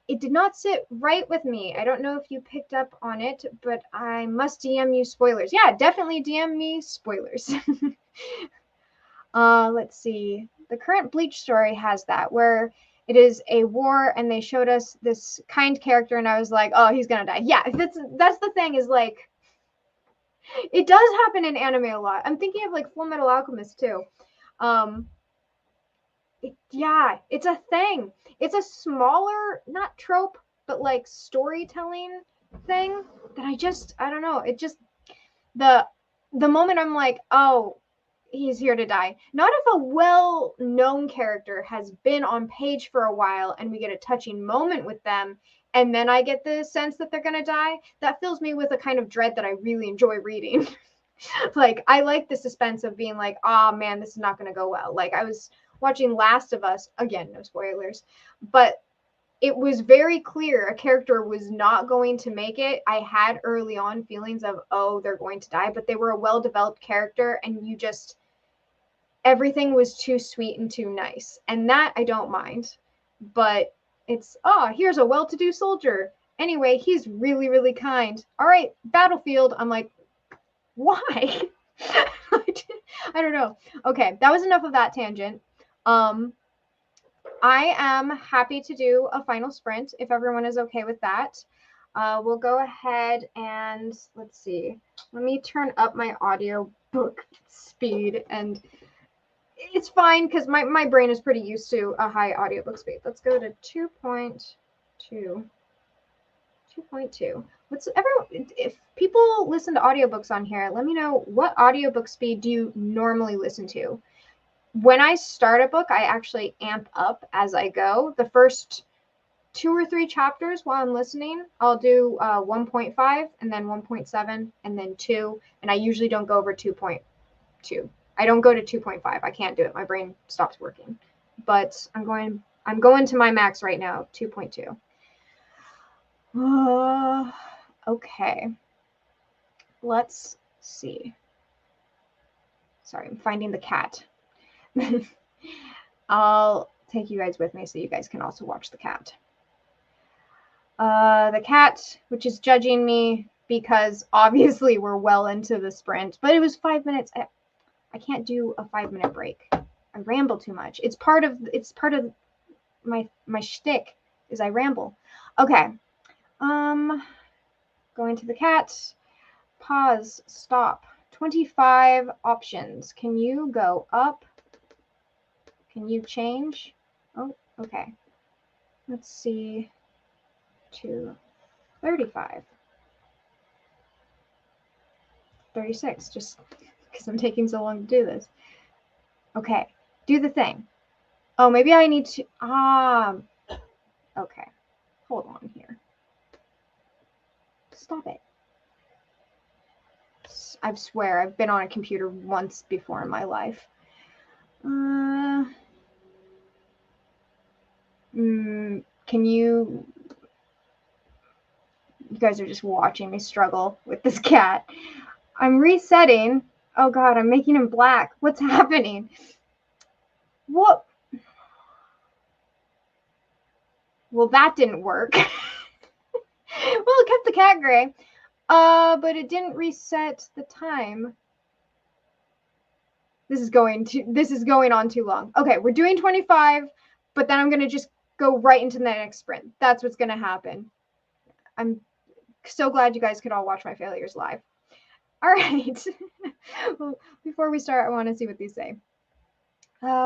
It did not sit right with me. I don't know if you picked up on it, but I must DM you spoilers. Yeah, definitely DM me spoilers. Let's see. The current Bleach story has that, where it is a war and they showed us this kind character, and I was like, oh, he's gonna die. Yeah, that's the thing, is like, it does happen in anime a lot. I'm thinking of like Full Metal Alchemist too. Um, yeah, it's a thing. It's a smaller, not trope, but like storytelling thing that I don't know. It just, the moment I'm like, oh, he's here to die. Not if a well-known character has been on page for a while and we get a touching moment with them, and then I get the sense that they're gonna die. That fills me with a kind of dread that I really enjoy reading. Like, I like the suspense of being like, oh man, this is not gonna go well. Like, I was watching Last of Us, again, no spoilers, but it was very clear a character was not going to make it. I had early on feelings of, oh, they're going to die, but they were a well-developed character, and you just, everything was too sweet and too nice. And that I don't mind. But it's, oh, here's a well-to-do soldier. Anyway, he's really, really kind. All right, battlefield. I'm like, why? I don't know. Okay, that was enough of that tangent. I am happy to do a final sprint if everyone is okay with that. We'll go ahead and let's see. Let me turn up my audiobook speed, and it's fine because my brain is pretty used to a high audiobook speed. Let's go to 2.2. 2.2. If people listen to audiobooks on here, let me know, what audiobook speed do you normally listen to? When I start a book, I actually amp up as I go. The first 2 or 3 chapters while I'm listening, I'll do 1.5 and then 1.7 and then 2, and I usually don't go over 2.2. I don't go to 2.5. I can't do it. My brain stops working. But I'm going to my max right now, 2.2. Okay. Let's see. Sorry, I'm finding the cat. I'll take you guys with me so you guys can also watch the cat. The cat, which is judging me because obviously we're well into the sprint, but it was 5 minutes. I can't do a 5-minute break. I ramble too much. It's part of my shtick is I ramble. Okay. Going to the cat. Pause. Stop. 25 options. Can you go up? Can you change? Oh, okay. Let's see. To 35. 36, just because I'm taking so long to do this. Okay, do the thing. Oh, maybe I need to, okay. Hold on here. Stop it. I swear, I've been on a computer once before in my life. Can you guys are just watching me struggle with this cat. I'm resetting. Oh God, I'm making him black. What's happening? What? Well, that didn't work. Well, it kept the cat gray. But it didn't reset the time. This is going on too long. Okay, we're doing 25, but then I'm gonna just go right into the next sprint. That's what's gonna happen. I'm so glad you guys could all watch my failures live. All right. Well, before we start, I want to see what these say.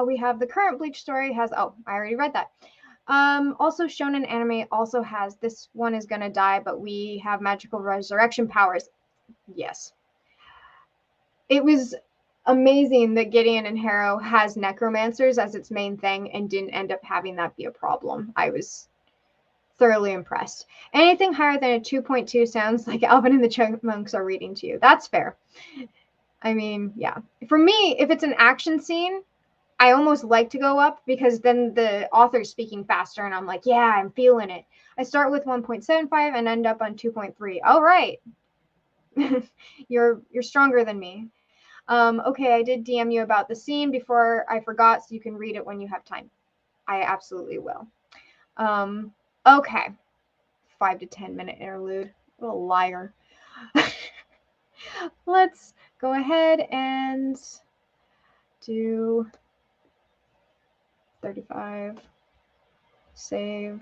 We have the current Bleach story has, oh, I already read that. Also Shonen anime also has, this one is gonna die, but we have magical resurrection powers. Yes. It was amazing that Gideon and Harrow has necromancers as its main thing and didn't end up having that be a problem. I was thoroughly impressed. Anything higher than a 2.2 sounds like Alvin and the Chipmunks are reading to you. That's fair. I mean, yeah. For me, if it's an action scene, I almost like to go up because then the author's speaking faster and I'm like, yeah, I'm feeling it. I start with 1.75 and end up on 2.3. All right. You're stronger than me. Okay, I did DM you about the scene before I forgot, so you can read it when you have time. I absolutely will. Okay. 5 to 10 minute interlude. What a liar. Let's go ahead and do 35. Save.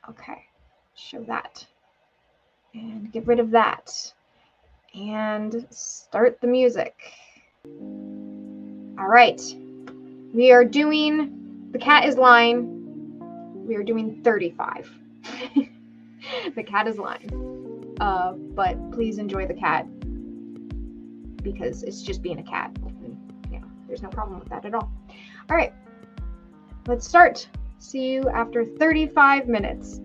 Okay. Show that. And get rid of that. And start the music. All right. We are doing The Cat is Lying. We are doing 35. The cat is lying. But please enjoy the cat because it's just being a cat. And, you know, there's no problem with that at all. All right. Let's start. See you after 35 minutes.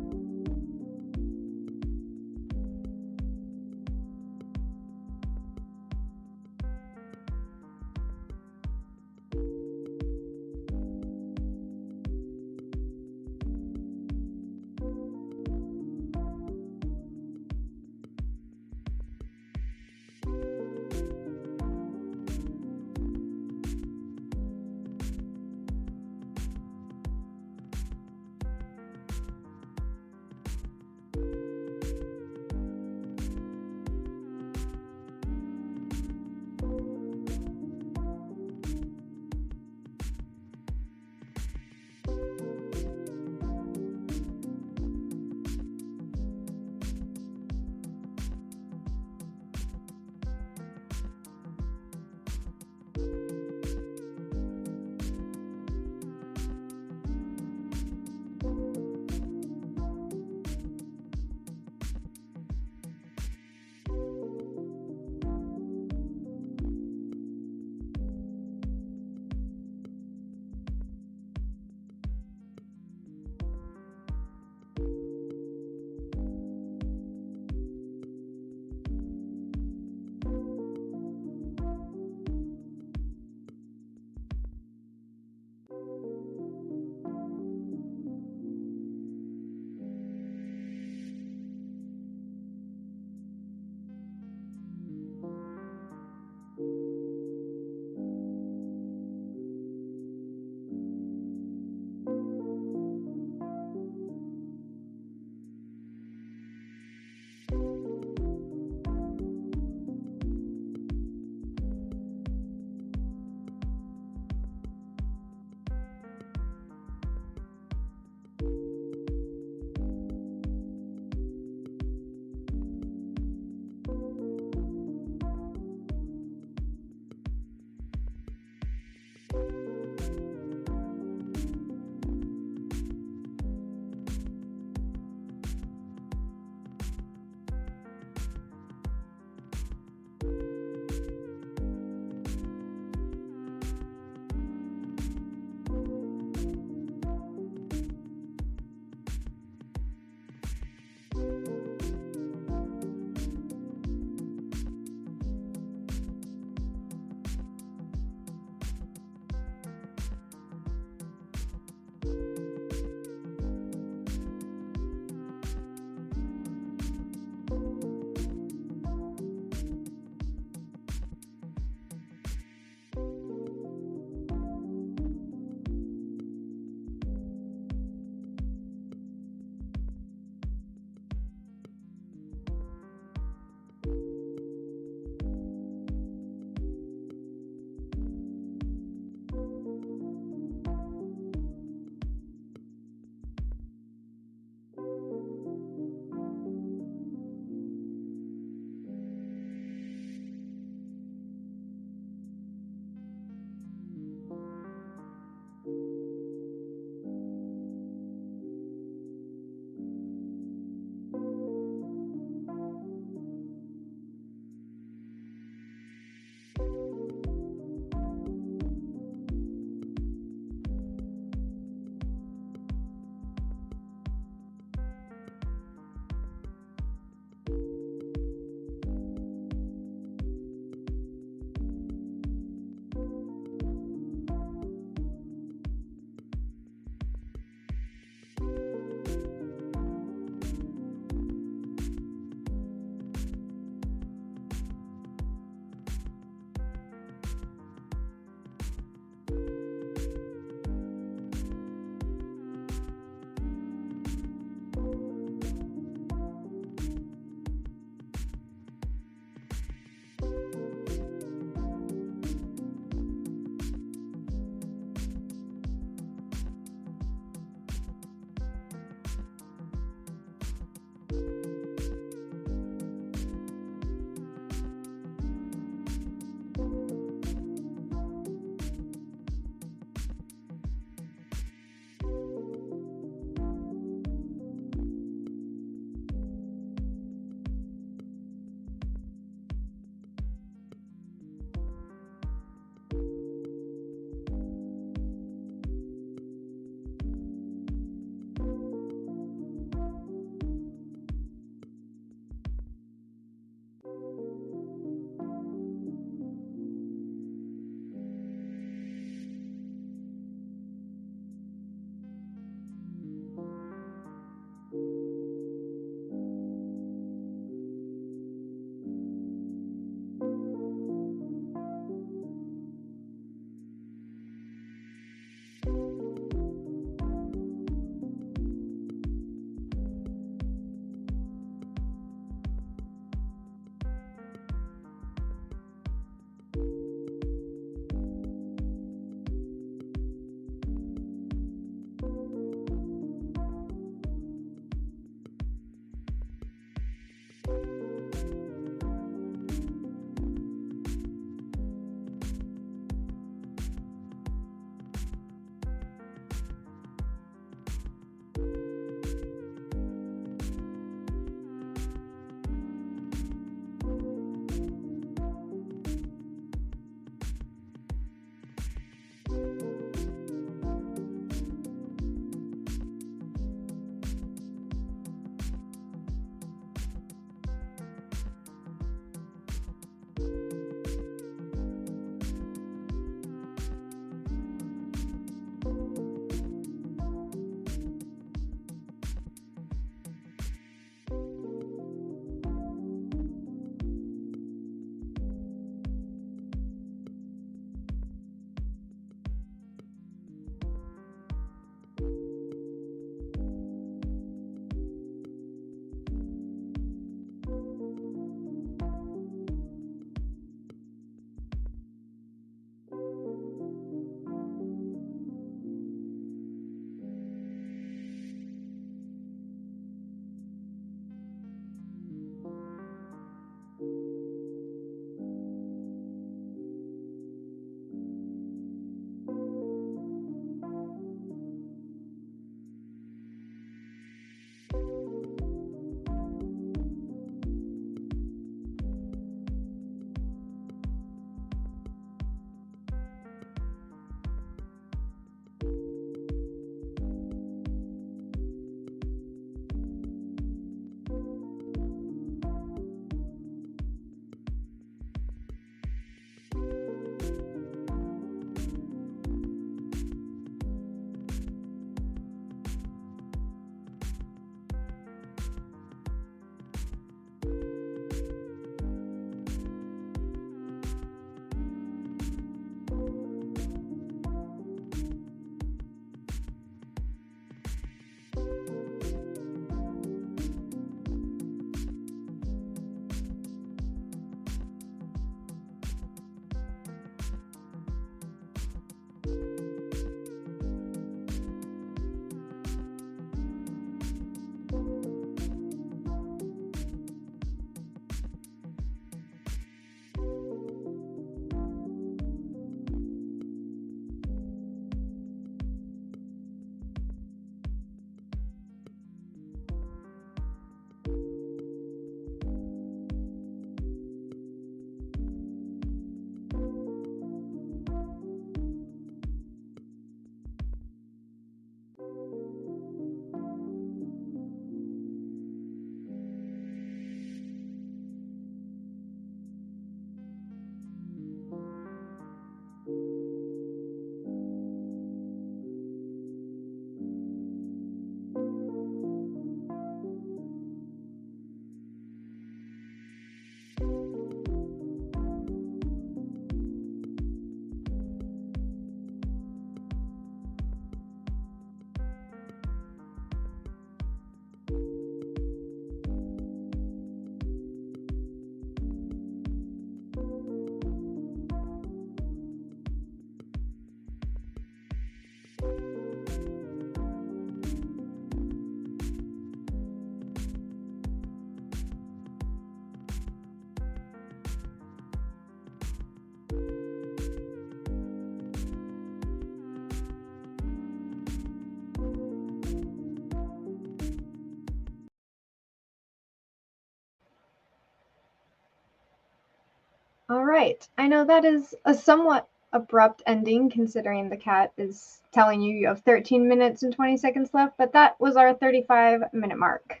right. I know that is a somewhat abrupt ending considering the cat is telling you have 13 minutes and 20 seconds left, but that was our 35-minute mark.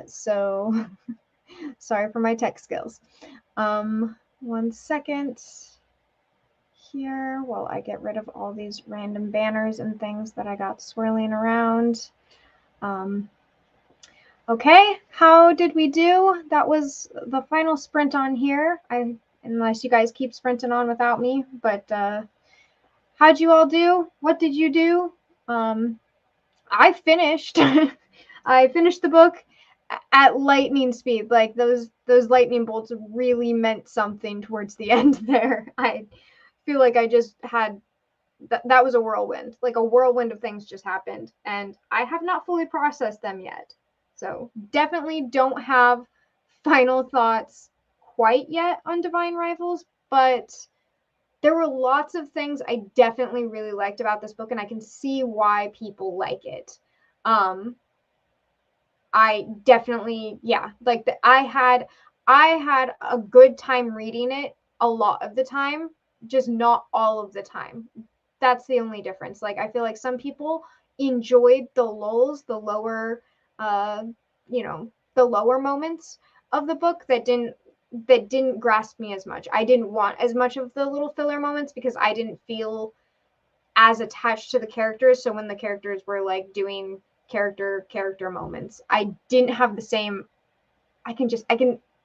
So sorry for my tech skills. 1 second here while I get rid of all these random banners and things that I got swirling around. Okay, how did we do? That was the final sprint on here. Unless you guys keep sprinting on without me, but how'd you all do? What did you do? I finished. I finished the book at lightning speed. Like those lightning bolts really meant something towards the end there. I feel like I just had that was a whirlwind. Like a whirlwind of things just happened, and I have not fully processed them yet. So definitely don't have final thoughts quite yet on Divine Rivals, but there were lots of things I definitely really liked about this book, and I can see why people like it. I definitely, yeah, like I had a good time reading it a lot of the time, just not all of the time. That's the only difference. Like I feel like some people enjoyed the lulls, the lower the lower moments of the book that didn't grasp me as much. I didn't want as much of the little filler moments because I didn't feel as attached to the characters. So when the characters were like doing character moments, I didn't have the same. I can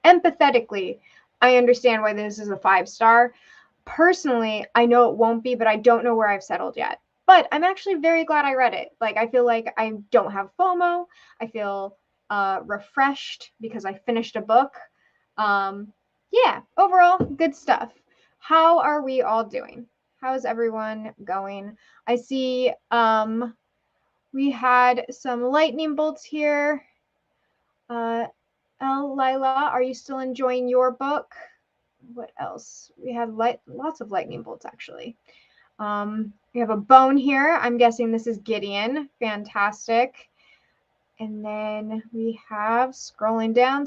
empathetically, I understand why this is a 5-star. Personally, I know it won't be, but I don't know where I've settled yet. But I'm actually very glad I read it. Like, I feel like I don't have FOMO. I feel refreshed because I finished a book. Yeah, overall, good stuff. How are we all doing? How's everyone going? I see we had some lightning bolts here. Lila, are you still enjoying your book? What else? We had lots of lightning bolts, actually. We have a bone here. I'm guessing this is Gideon. Fantastic. And then we have, scrolling down,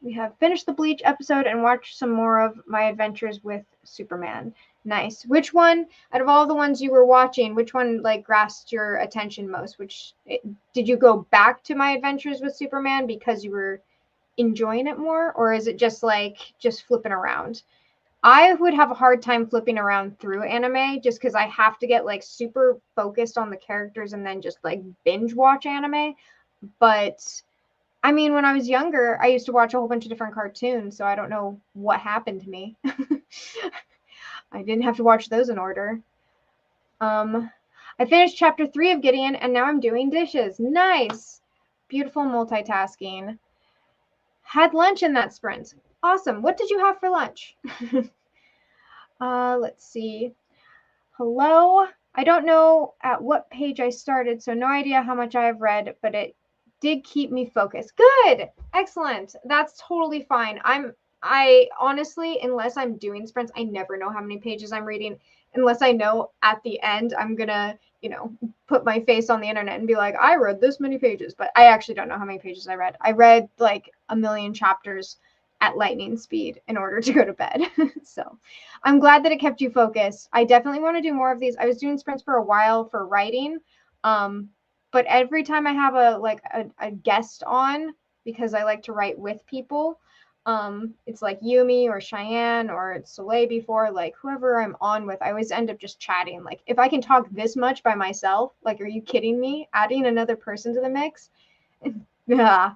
we have finished the Bleach episode and watched some more of my adventures with Superman. Nice. Which one, out of all the ones you were watching, which one like grasped your attention most? Did you go back to my adventures with Superman because you were enjoying it more, or is it just flipping around? I would have a hard time flipping around through anime just because I have to get like super focused on the characters and then just like binge watch anime. But I mean, when I was younger, I used to watch a whole bunch of different cartoons, so I don't know what happened to me. I didn't have to watch those in order. I finished chapter 3 of Gideon, and now I'm doing dishes. Nice. Beautiful multitasking. Had lunch in that sprint. Awesome. What did you have for lunch? Let's see. Hello. I don't know at what page I started, so no idea how much I have read, but it did keep me focused. Good. Excellent. That's totally fine. I honestly, unless I'm doing sprints, I never know how many pages I'm reading. Unless I know at the end I'm gonna, put my face on the internet and be like, I read this many pages, but I actually don't know how many pages I read. I read like a million chapters at lightning speed in order to go to bed. So I'm glad that it kept you focused. I definitely want to do more of these. I was doing sprints for a while for writing. But every time I have a guest on, because I like to write with people, it's like Yumi or Cheyenne or Soleil before, like whoever I'm on with, I always end up just chatting. Like if I can talk this much by myself, like, are you kidding me? Adding another person to the mix? Yeah.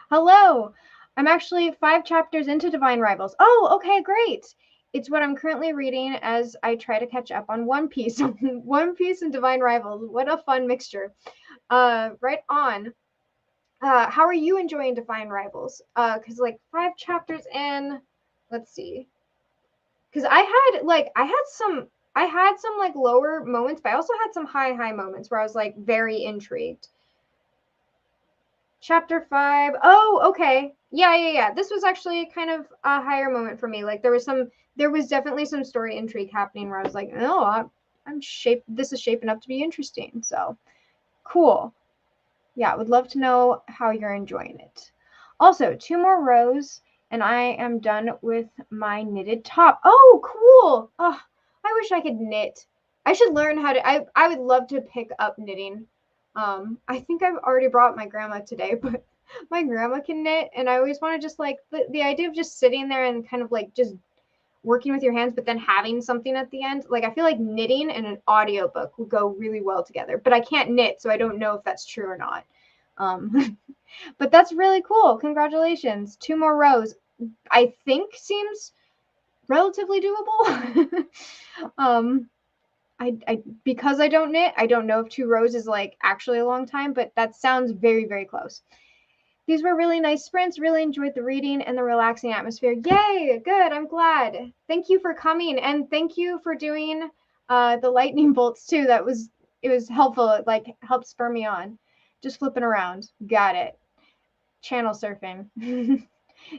Hello. I'm actually 5 chapters into Divine Rivals. Oh, okay, great. It's what I'm currently reading as I try to catch up on One Piece. One Piece and Divine Rivals. What a fun mixture. Right on. How are you enjoying Divine Rivals? Because like 5 chapters in, let's see. Because I had some like lower moments, but I also had some high moments where I was like very intrigued. Chapter 5. Oh, okay. Yeah. This was actually kind of a higher moment for me. Like there was definitely some story intrigue happening where I was like, oh, this is shaping up to be interesting. So cool. Yeah, would love to know how you're enjoying it. Also, 2 more rows And I am done with my knitted top. Oh, cool. Oh, I wish I could knit. I should learn how to, I would love to pick up knitting. I think I've already brought my grandma today, but my grandma can knit, and I always want to just like the idea of just sitting there and kind of like just working with your hands, but then having something at the end. Like I feel like knitting and an audiobook would go really well together, but I can't knit, so I don't know if that's true or not. But that's really cool. Congratulations. 2 more rows. I think seems relatively doable. I because I don't knit, I don't know if 2 rows is like actually a long time, but that sounds very, very close. These were really nice sprints. Really enjoyed the reading and the relaxing atmosphere. Yay! Good. I'm glad. Thank you for coming, and thank you for doing the lightning bolts too. It was helpful. It like helped spur me on. Just flipping around. Got it. Channel surfing.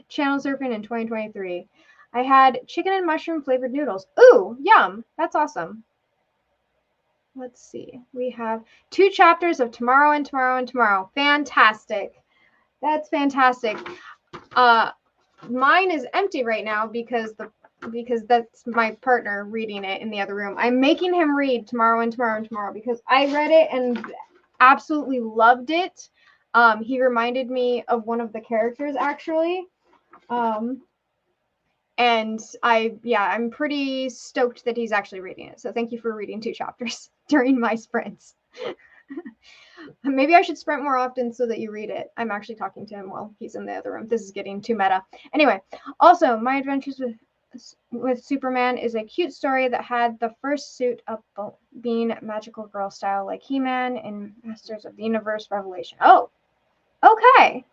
Channel surfing in 2023. I had chicken and mushroom flavored noodles. Ooh, yum. That's awesome. Let's see. We have 2 chapters of tomorrow and tomorrow and tomorrow. Fantastic. That's fantastic. Mine is empty right now because that's my partner reading it in the other room. I'm making him read tomorrow and tomorrow and tomorrow because I read it and absolutely loved it. He reminded me of one of the characters actually. And I'm pretty stoked that he's actually reading it. So thank you for reading 2 chapters during my sprints. Maybe I should sprint more often so that you read it. I'm actually talking to him while he's in the other room. This is getting too meta. Anyway, also, My Adventures with Superman is a cute story that had the first suit up being magical girl style like He-Man in Masters of the Universe Revelation. Oh, okay.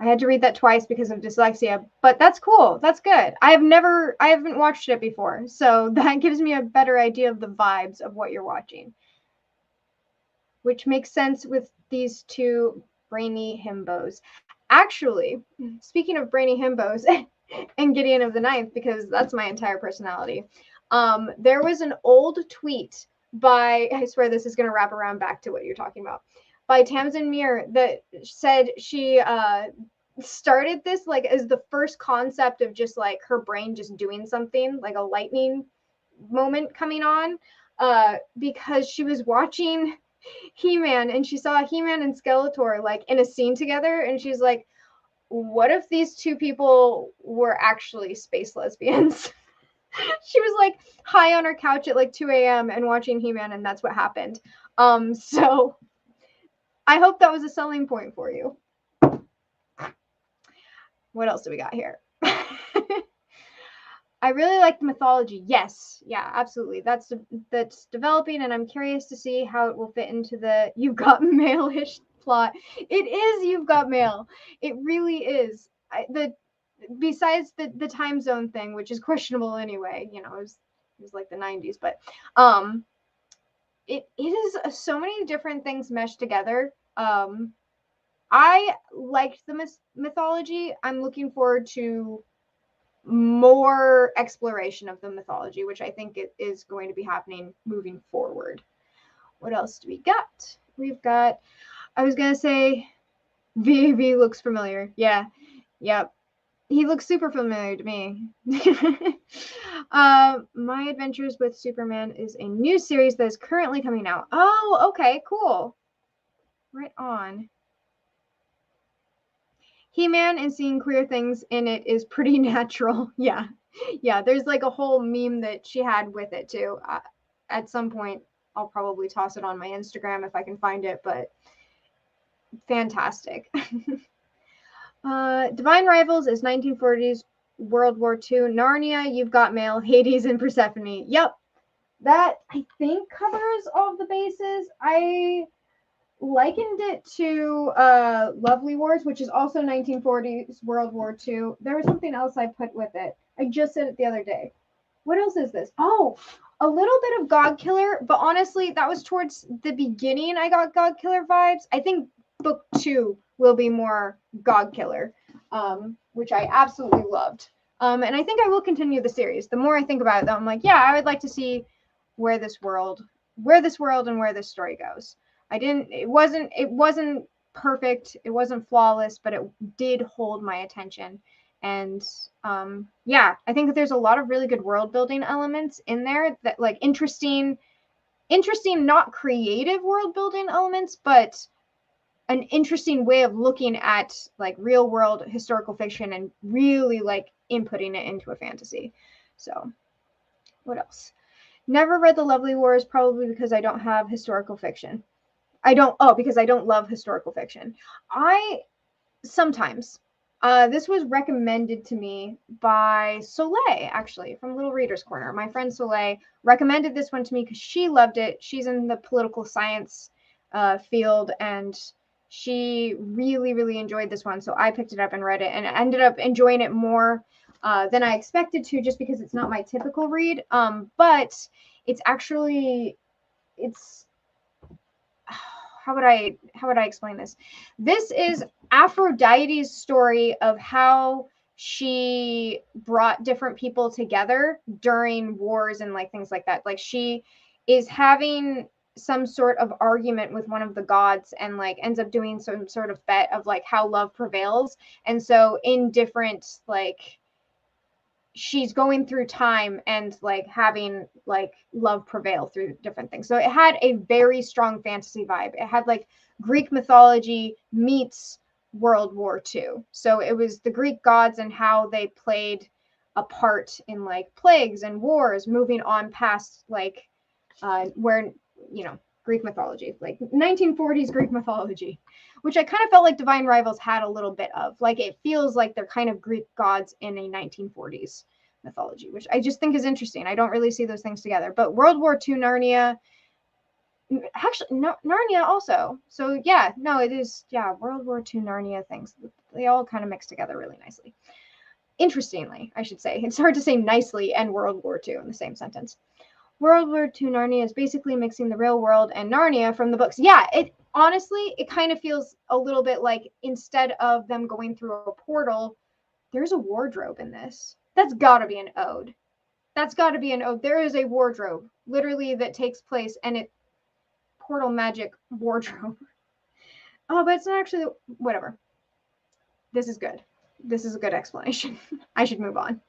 I had to read that twice because of dyslexia, but that's cool. That's good. I haven't watched it before, so that gives me a better idea of the vibes of what you're watching. Which makes sense with these 2 brainy himbos. Actually, speaking of brainy himbos and Gideon of the Ninth, because that's my entire personality, there was an old tweet by, I swear this is going to wrap around back to what you're talking about, by Tamsin Muir that said she started this like as the first concept of just like her brain just doing something, like a lightning moment coming on, because she was watching He-Man and she saw He-Man and Skeletor like in a scene together, and she's like, what if these 2 people were actually space lesbians? She was like high on her couch at like 2 a.m. and watching He-Man, and that's what happened. So I hope that was a selling point for you. What else do we got here? I really like the mythology. Yes. Yeah, absolutely. That's developing, and I'm curious to see how it will fit into the You've Got Mail-ish plot. It is You've Got Mail. It really is. Besides the time zone thing, which is questionable anyway, you know, it was like the 90s, but it is so many different things meshed together. I liked the mythology. I'm looking forward to more exploration of the mythology, which I think it is going to be happening moving forward. What else do we got? We've got, I was going to say, VAV looks familiar. Yeah. Yep. He looks super familiar to me. My Adventures with Superman is a new series that is currently coming out. Oh, okay, cool. Right on. He-Man and seeing queer things in it is pretty natural. Yeah. Yeah, there's like a whole meme that she had with it too. At some point, I'll probably toss it on my Instagram if I can find it, but fantastic. Divine Rivals is 1940s World War II. Narnia, You've Got Mail, Hades, and Persephone. Yep. That, I think, covers all of the bases. I likened it to Lovely Wars, which is also 1940s World War II. There was something else I put with it. I just said it the other day. What else is this? Oh, a little bit of God Killer, but honestly, that was towards the beginning I got God Killer vibes. I think book 2 will be more God Killer, which I absolutely loved. And I think I will continue the series. The more I think about it, though, I'm like, yeah, I would like to see where this world and where this story goes. It wasn't perfect. It wasn't flawless, but it did hold my attention. And yeah, I think that there's a lot of really good world building elements in there that like interesting, not creative world building elements, but an interesting way of looking at like real world historical fiction and really like inputting it into a fantasy. So what else? Never read The Lovely Wars, probably because I don't have historical fiction. Because I don't love historical fiction. I sometimes. This was recommended to me by Soleil, actually, from Little Reader's Corner. My friend Soleil recommended this one to me because she loved it. She's in the political science field, and she really, really enjoyed this one. So I picked it up and read it, and I ended up enjoying it more than I expected to, just because it's not my typical read. But it's actually, it's how would I explain this? This is Aphrodite's story of how she brought different people together during wars and like things like that. Like she is having some sort of argument with one of the gods and like ends up doing some sort of bet of like how love prevails. And so in different like she's going through time and like having like love prevail through different things. So it had a very strong fantasy vibe. It had like Greek mythology meets World War II. So it was the Greek gods and how they played a part in like plagues and wars, moving on past like where, you know, Greek mythology, like 1940s Greek mythology, which I kind of felt like Divine Rivals had a little bit of. Like it feels like they're kind of Greek gods in a 1940s mythology, which I just think is interesting. I don't really see those things together. But World War II Narnia, actually, no, Narnia also. So yeah, no, it is, yeah, World War II Narnia things. They all kind of mix together really nicely. Interestingly, I should say. It's hard to say nicely and World War II in the same sentence. World War II Narnia is basically mixing the real world and Narnia from the books. Yeah, it honestly, it kind of feels a little bit like instead of them going through a portal, there's a wardrobe in this. That's got to be an ode. That's got to be an ode. There is a wardrobe literally that takes place, and it portal magic wardrobe. Oh, but it's not actually, whatever. This is good. This is a good explanation. I should move on.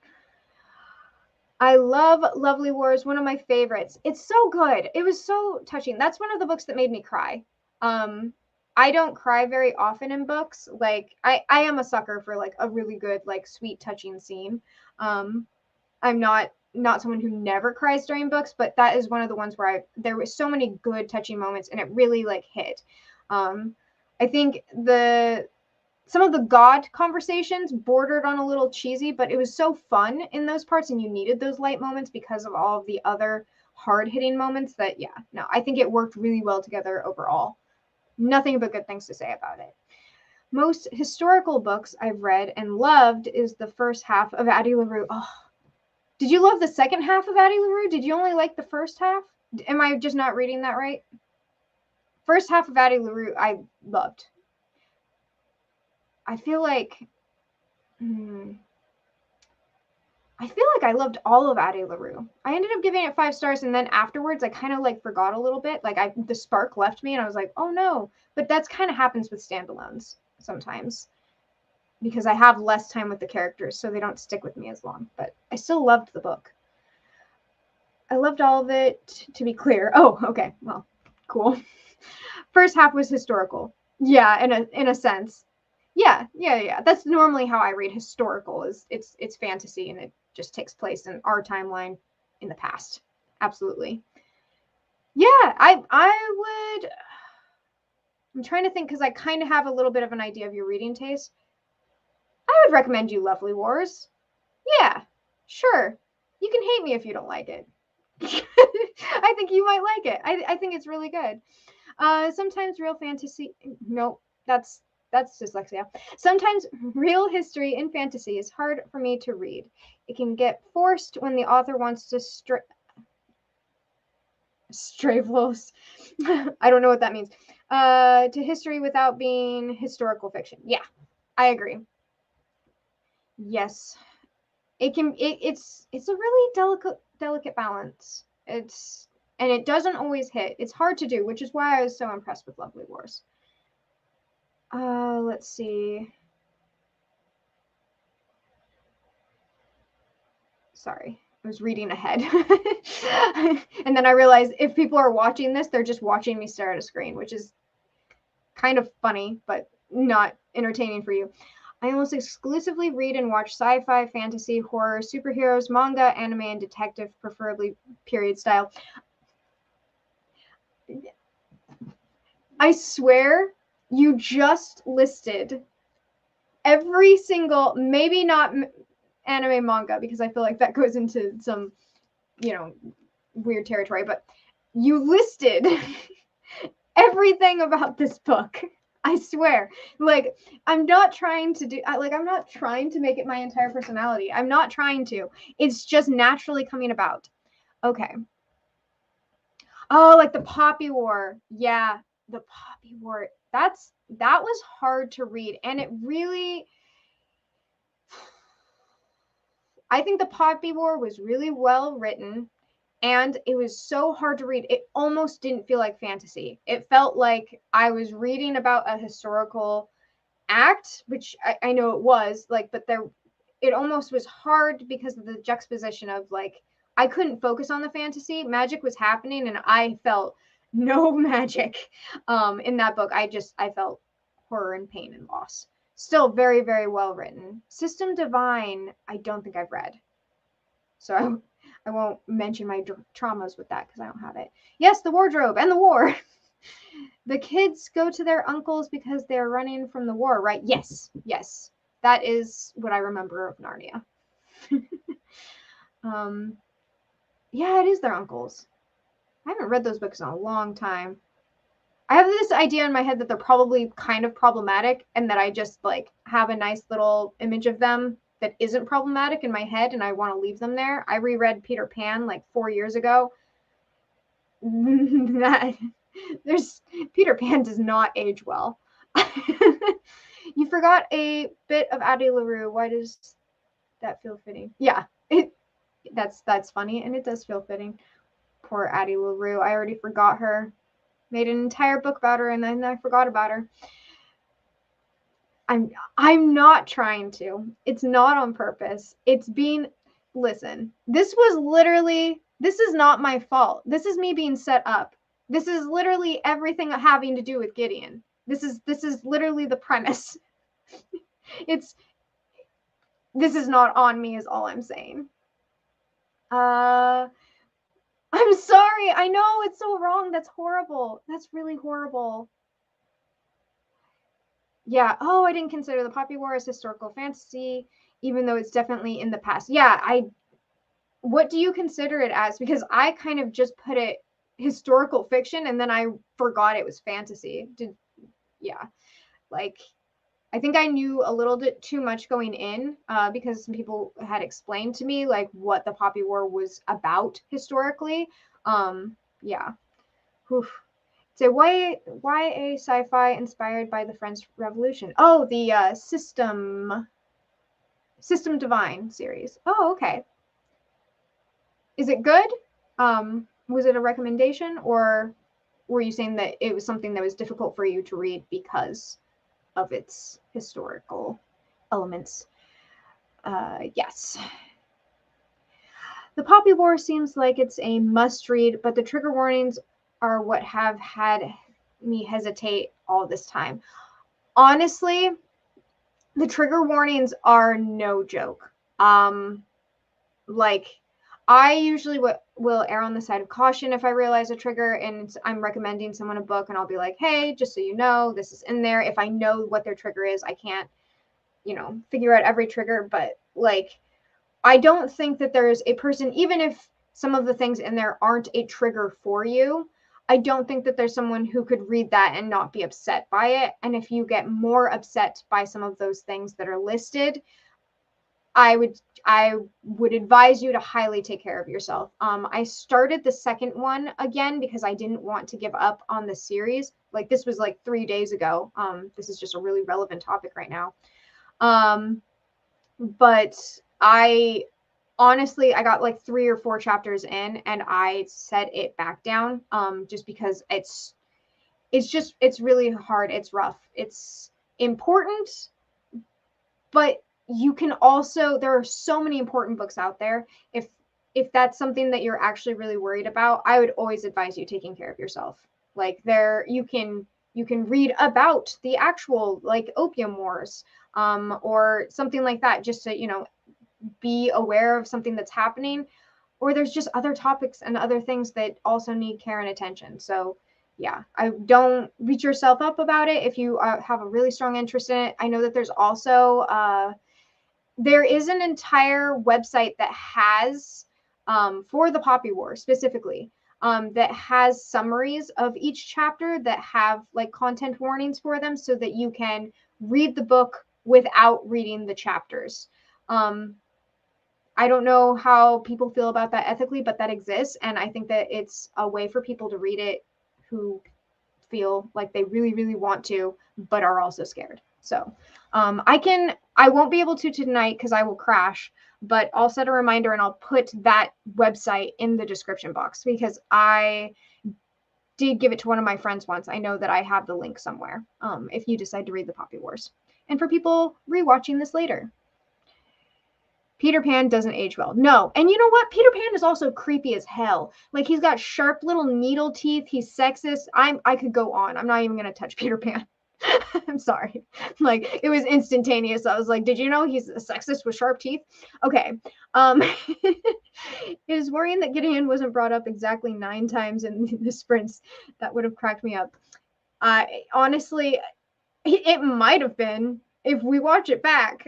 I love Lovely Wars, one of my favorites. It's so good. It was so touching. That's one of the books that made me cry. I don't cry very often in books. Like I am a sucker for like a really good, like sweet, touching scene. I'm not someone who never cries during books, but that is one of the ones where there was so many good touching moments and it really like hit. I think some of the God conversations bordered on a little cheesy, but it was so fun in those parts, and you needed those light moments because of all of the other hard-hitting moments that, yeah, no, I think it worked really well together overall. Nothing but good things to say about it. Most historical books I've read and loved is the first half of Addie LaRue. Oh, did you love the second half of Addie LaRue? Did you only like the first half? Am I just not reading that right? First half of Addie LaRue I loved. I feel like I loved all of Addie LaRue. I ended up giving it 5 stars, and then afterwards I kind of like forgot a little bit. Like the spark left me and I was like, oh no. But that's kind of happens with standalones sometimes because I have less time with the characters, so they don't stick with me as long. But I still loved the book. I loved all of it, to be clear. Oh, okay. Well, cool. First half was historical. Yeah, in a sense. Yeah. That's normally how I read historical. Is it's fantasy and it just takes place in our timeline in the past. Absolutely. Yeah, I would. I'm trying to think because I kind of have a little bit of an idea of your reading taste. I would recommend you Lovely Wars. Yeah, sure. You can hate me if you don't like it. I think you might like it. I think it's really good. Sometimes real fantasy. Nope, that's dyslexia. Sometimes real history in fantasy is hard for me to read. It can get forced when the author wants to stravos. I don't know what that means. To history without being historical fiction. Yeah, I agree. Yes, it can. It's a really delicate balance. And it doesn't always hit. It's hard to do, which is why I was so impressed with Lovely Wars. Let's see. Sorry, I was reading ahead. And then I realized if people are watching this, they're just watching me stare at a screen, which is kind of funny, but not entertaining for you. I almost exclusively read and watch sci-fi, fantasy, horror, superheroes, manga, anime, and detective, preferably period style. I swear you just listed every single, maybe not anime manga, because I feel like that goes into some, weird territory, but you listed everything about this book. I swear. Like, I'm not trying to make it my entire personality. I'm not trying to. It's just naturally coming about. Okay. Oh, like the Poppy War. Yeah, the Poppy War. That was hard to read, and it really, I think the Poppy War was really well written, and it was so hard to read. It almost didn't feel like fantasy. It felt like I was reading about a historical act, which I know it was, like, but it almost was hard because of the juxtaposition of, like, I couldn't focus on the fantasy. Magic was happening, and I felt no magic in that book. I felt horror and pain and loss. Still very, very well written. System Divine, I don't think I've read. So I won't mention my traumas with that because I don't have it. Yes, the wardrobe and the war. The kids go to their uncles because they're running from the war, right? Yes, yes. That is what I remember of Narnia. Yeah, it is their uncles. I haven't read those books in a long time. I have this idea in my head that they're probably kind of problematic and that I just like have a nice little image of them that isn't problematic in my head and I want to leave them there. I reread Peter Pan like 4 years ago. That Peter Pan does not age well. You forgot a bit of Addie LaRue. Why does that feel fitting? Yeah, that's funny, and it does feel fitting. Poor Addie LaRue. I already forgot her. Made an entire book about her, and then I forgot about her. I'm not trying to. It's not on purpose. It's being. Listen, this is not my fault. This is me being set up. This is literally everything having to do with Gideon. This is literally the premise. This is not on me is all I'm saying. I'm sorry. I know it's so wrong. That's horrible. That's really horrible. Yeah. Oh, I didn't consider the Poppy War as historical fantasy, even though it's definitely in the past. Yeah. What do you consider it as? Because I kind of just put it historical fiction and then I forgot it was fantasy. Yeah. Like, I think I knew a little bit too much going in because some people had explained to me like what the Poppy War was about historically. Yeah. Whew. So why a sci-fi inspired by the French Revolution? Oh, the System Divine series. Oh, okay. Is it good? Was it a recommendation, or were you saying that it was something that was difficult for you to read because of its historical elements? Yes. The Poppy War seems like it's a must-read, but the trigger warnings are what have had me hesitate all this time. Honestly, the trigger warnings are no joke. Like, I usually will err on the side of caution if I realize a trigger and I'm recommending someone a book, and I'll be like, hey, just so you know, this is in there. If I know what their trigger is, I can't, figure out every trigger, but like, I don't think that there's a person, even if some of the things in there aren't a trigger for you, I don't think that there's someone who could read that and not be upset by it. And if you get more upset by some of those things that are listed, I would advise you to highly take care of yourself. I started the second one again because I didn't want to give up on the series. Like, this was like 3 days ago. This is just a really relevant topic right now. But I honestly, I got like 3 or 4 chapters in and I set it back down just because it's really hard. It's rough. It's important, but you can also, there are so many important books out there. If that's something that you're actually really worried about, I would always advise you taking care of yourself. Like there, you can read about the actual like opium wars, or something like that, just to, you know, be aware of something that's happening. Or there's just other topics and other things that also need care and attention. So yeah, I don't beat yourself up about it if you have a really strong interest in it. I know that there's also there is an entire website that has, for the Poppy War specifically, that has summaries of each chapter that have like content warnings for them, so that you can read the book without reading the chapters. I don't know how people feel about that ethically, but that exists. And I think that it's a way for people to read it who feel like they really, really want to, but are also scared. So I won't be able to tonight because I will crash, but I'll set a reminder and I'll put that website in the description box, because I did give it to one of my friends once. I know that I have the link somewhere, if you decide to read the Poppy Wars. And for people rewatching this later, Peter Pan doesn't age well. No. And you know what? Peter Pan is also creepy as hell. Like, he's got sharp little needle teeth. He's sexist. I could go on. I'm not even going to touch Peter Pan. I'm sorry. Like, it was instantaneous. I was like, did you know he's a sexist with sharp teeth? Okay. It is worrying that Gideon wasn't brought up exactly 9 times in the sprints. That would have cracked me up. Honestly, it might have been if we watch it back,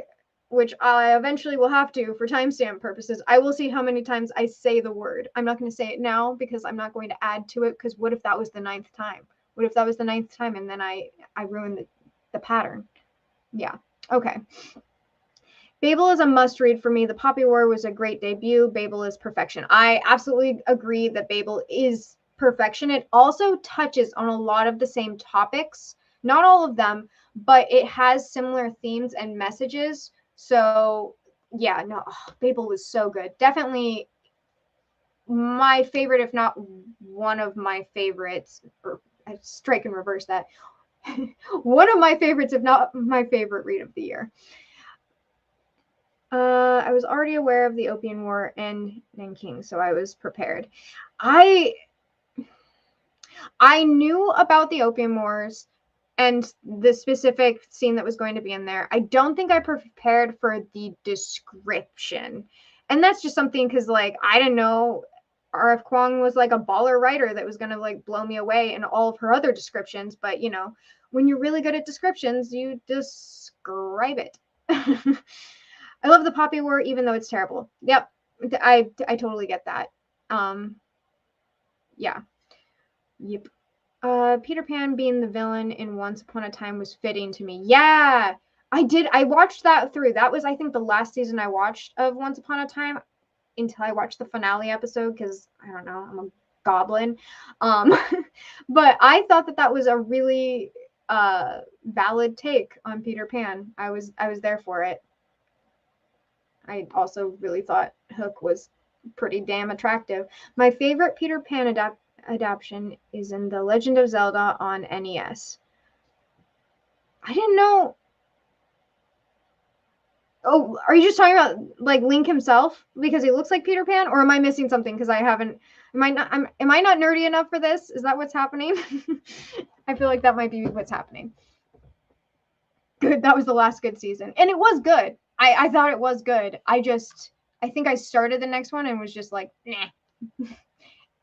which I eventually will have to for timestamp purposes. I will see how many times I say the word. I'm not going to say it now because I'm not going to add to it, because what if that was the 9th time? What if that was the 9th time and then I ruined the pattern? Yeah. Okay. Babel is a must read for me. The Poppy War was a great debut. Babel is perfection. I absolutely agree that Babel is perfection. It also touches on a lot of the same topics, not all of them, but it has similar themes and messages. So yeah, no, Babel was so good. Definitely my favorite, if not one of my favorites, or I strike and reverse that. One of my favorites, if not my favorite read of the year. I was already aware of the Opium War and Nanking, so I was prepared. I knew about the Opium Wars and the specific scene that was going to be in there. I don't think I prepared for the description. And that's just something because, like, I didn't know R.F. Kuang was like a baller writer that was going to like blow me away in all of her other descriptions. But, you know, when you're really good at descriptions, you describe it. I love the Poppy War, even though it's terrible. Yep, I totally get that. Yeah. Yep. Peter Pan being the villain in Once Upon a Time was fitting to me. Yeah, I did. I watched that through. That was, I think, the last season I watched of Once Upon a Time, until I watched the finale episode, because I don't know, I'm a goblin. But I thought that was a really valid take on Peter Pan. I was there for it. I also really thought Hook was pretty damn attractive. My favorite Peter Pan adaptation is in The Legend of Zelda on NES. I didn't know. Oh, are you just talking about like Link himself because he looks like Peter Pan, or am I missing something? Because I haven't. Am I not nerdy enough for this? Is that what's happening? I feel like that might be what's happening. Good. That was the last good season, and it was good. I thought it was good. I think I started the next one and was just like, nah.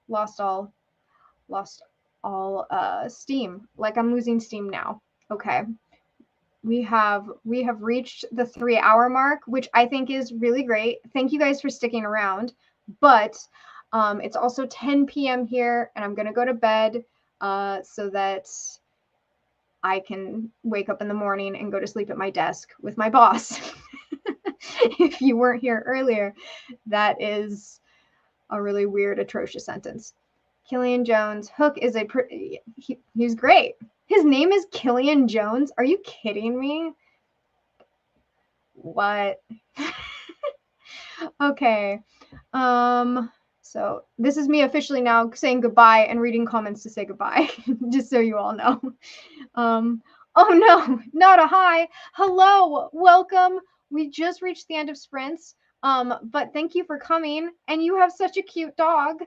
lost all steam. Like, I'm losing steam now. Okay. We have reached the 3-hour mark, which I think is really great. Thank you guys for sticking around. But it's also 10 p.m. here, and I'm gonna go to bed so that I can wake up in the morning and go to sleep at my desk with my boss. If you weren't here earlier, that is a really weird, atrocious sentence. Killian Jones. Hook is he's great. His name is Killian Jones. Are you kidding me? What? Okay. So this is me officially now saying goodbye and reading comments to say goodbye, just so you all know. Oh no, not a hi. Hello, welcome. We just reached the end of sprints. But thank you for coming. And you have such a cute dog.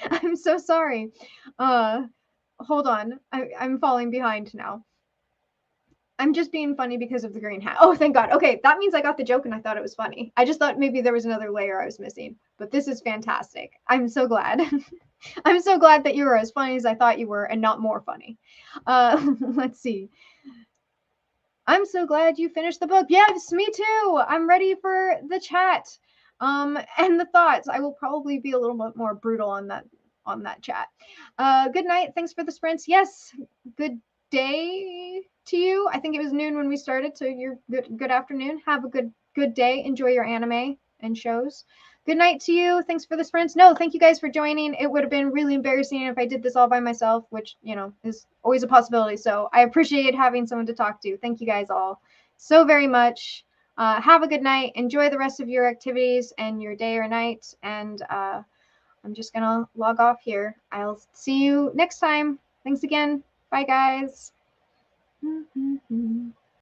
I'm so sorry. Hold on. I'm falling behind now. I'm just being funny because of the green hat. Oh, thank God. Okay, that means I got the joke and I thought it was funny. I just thought maybe there was another layer I was missing. But this is fantastic. I'm so glad. I'm so glad that you were as funny as I thought you were and not more funny. Let's see. I'm so glad you finished the book. Yes, me too. I'm ready for the chat. And the thoughts. I will probably be a little bit more brutal on that chat. Good night. Thanks for the sprints. Yes. Good day to you. I think it was noon when we started, so you're good afternoon. Have a good day. Enjoy your anime and shows. Good night to you. Thanks for the sprints. No, thank you guys for joining. It would have been really embarrassing if I did this all by myself, which, is always a possibility. So I appreciate having someone to talk to. Thank you guys all so very much. Have a good night. Enjoy the rest of your activities and your day or night. And I'm just going to log off here. I'll see you next time. Thanks again. Bye, guys.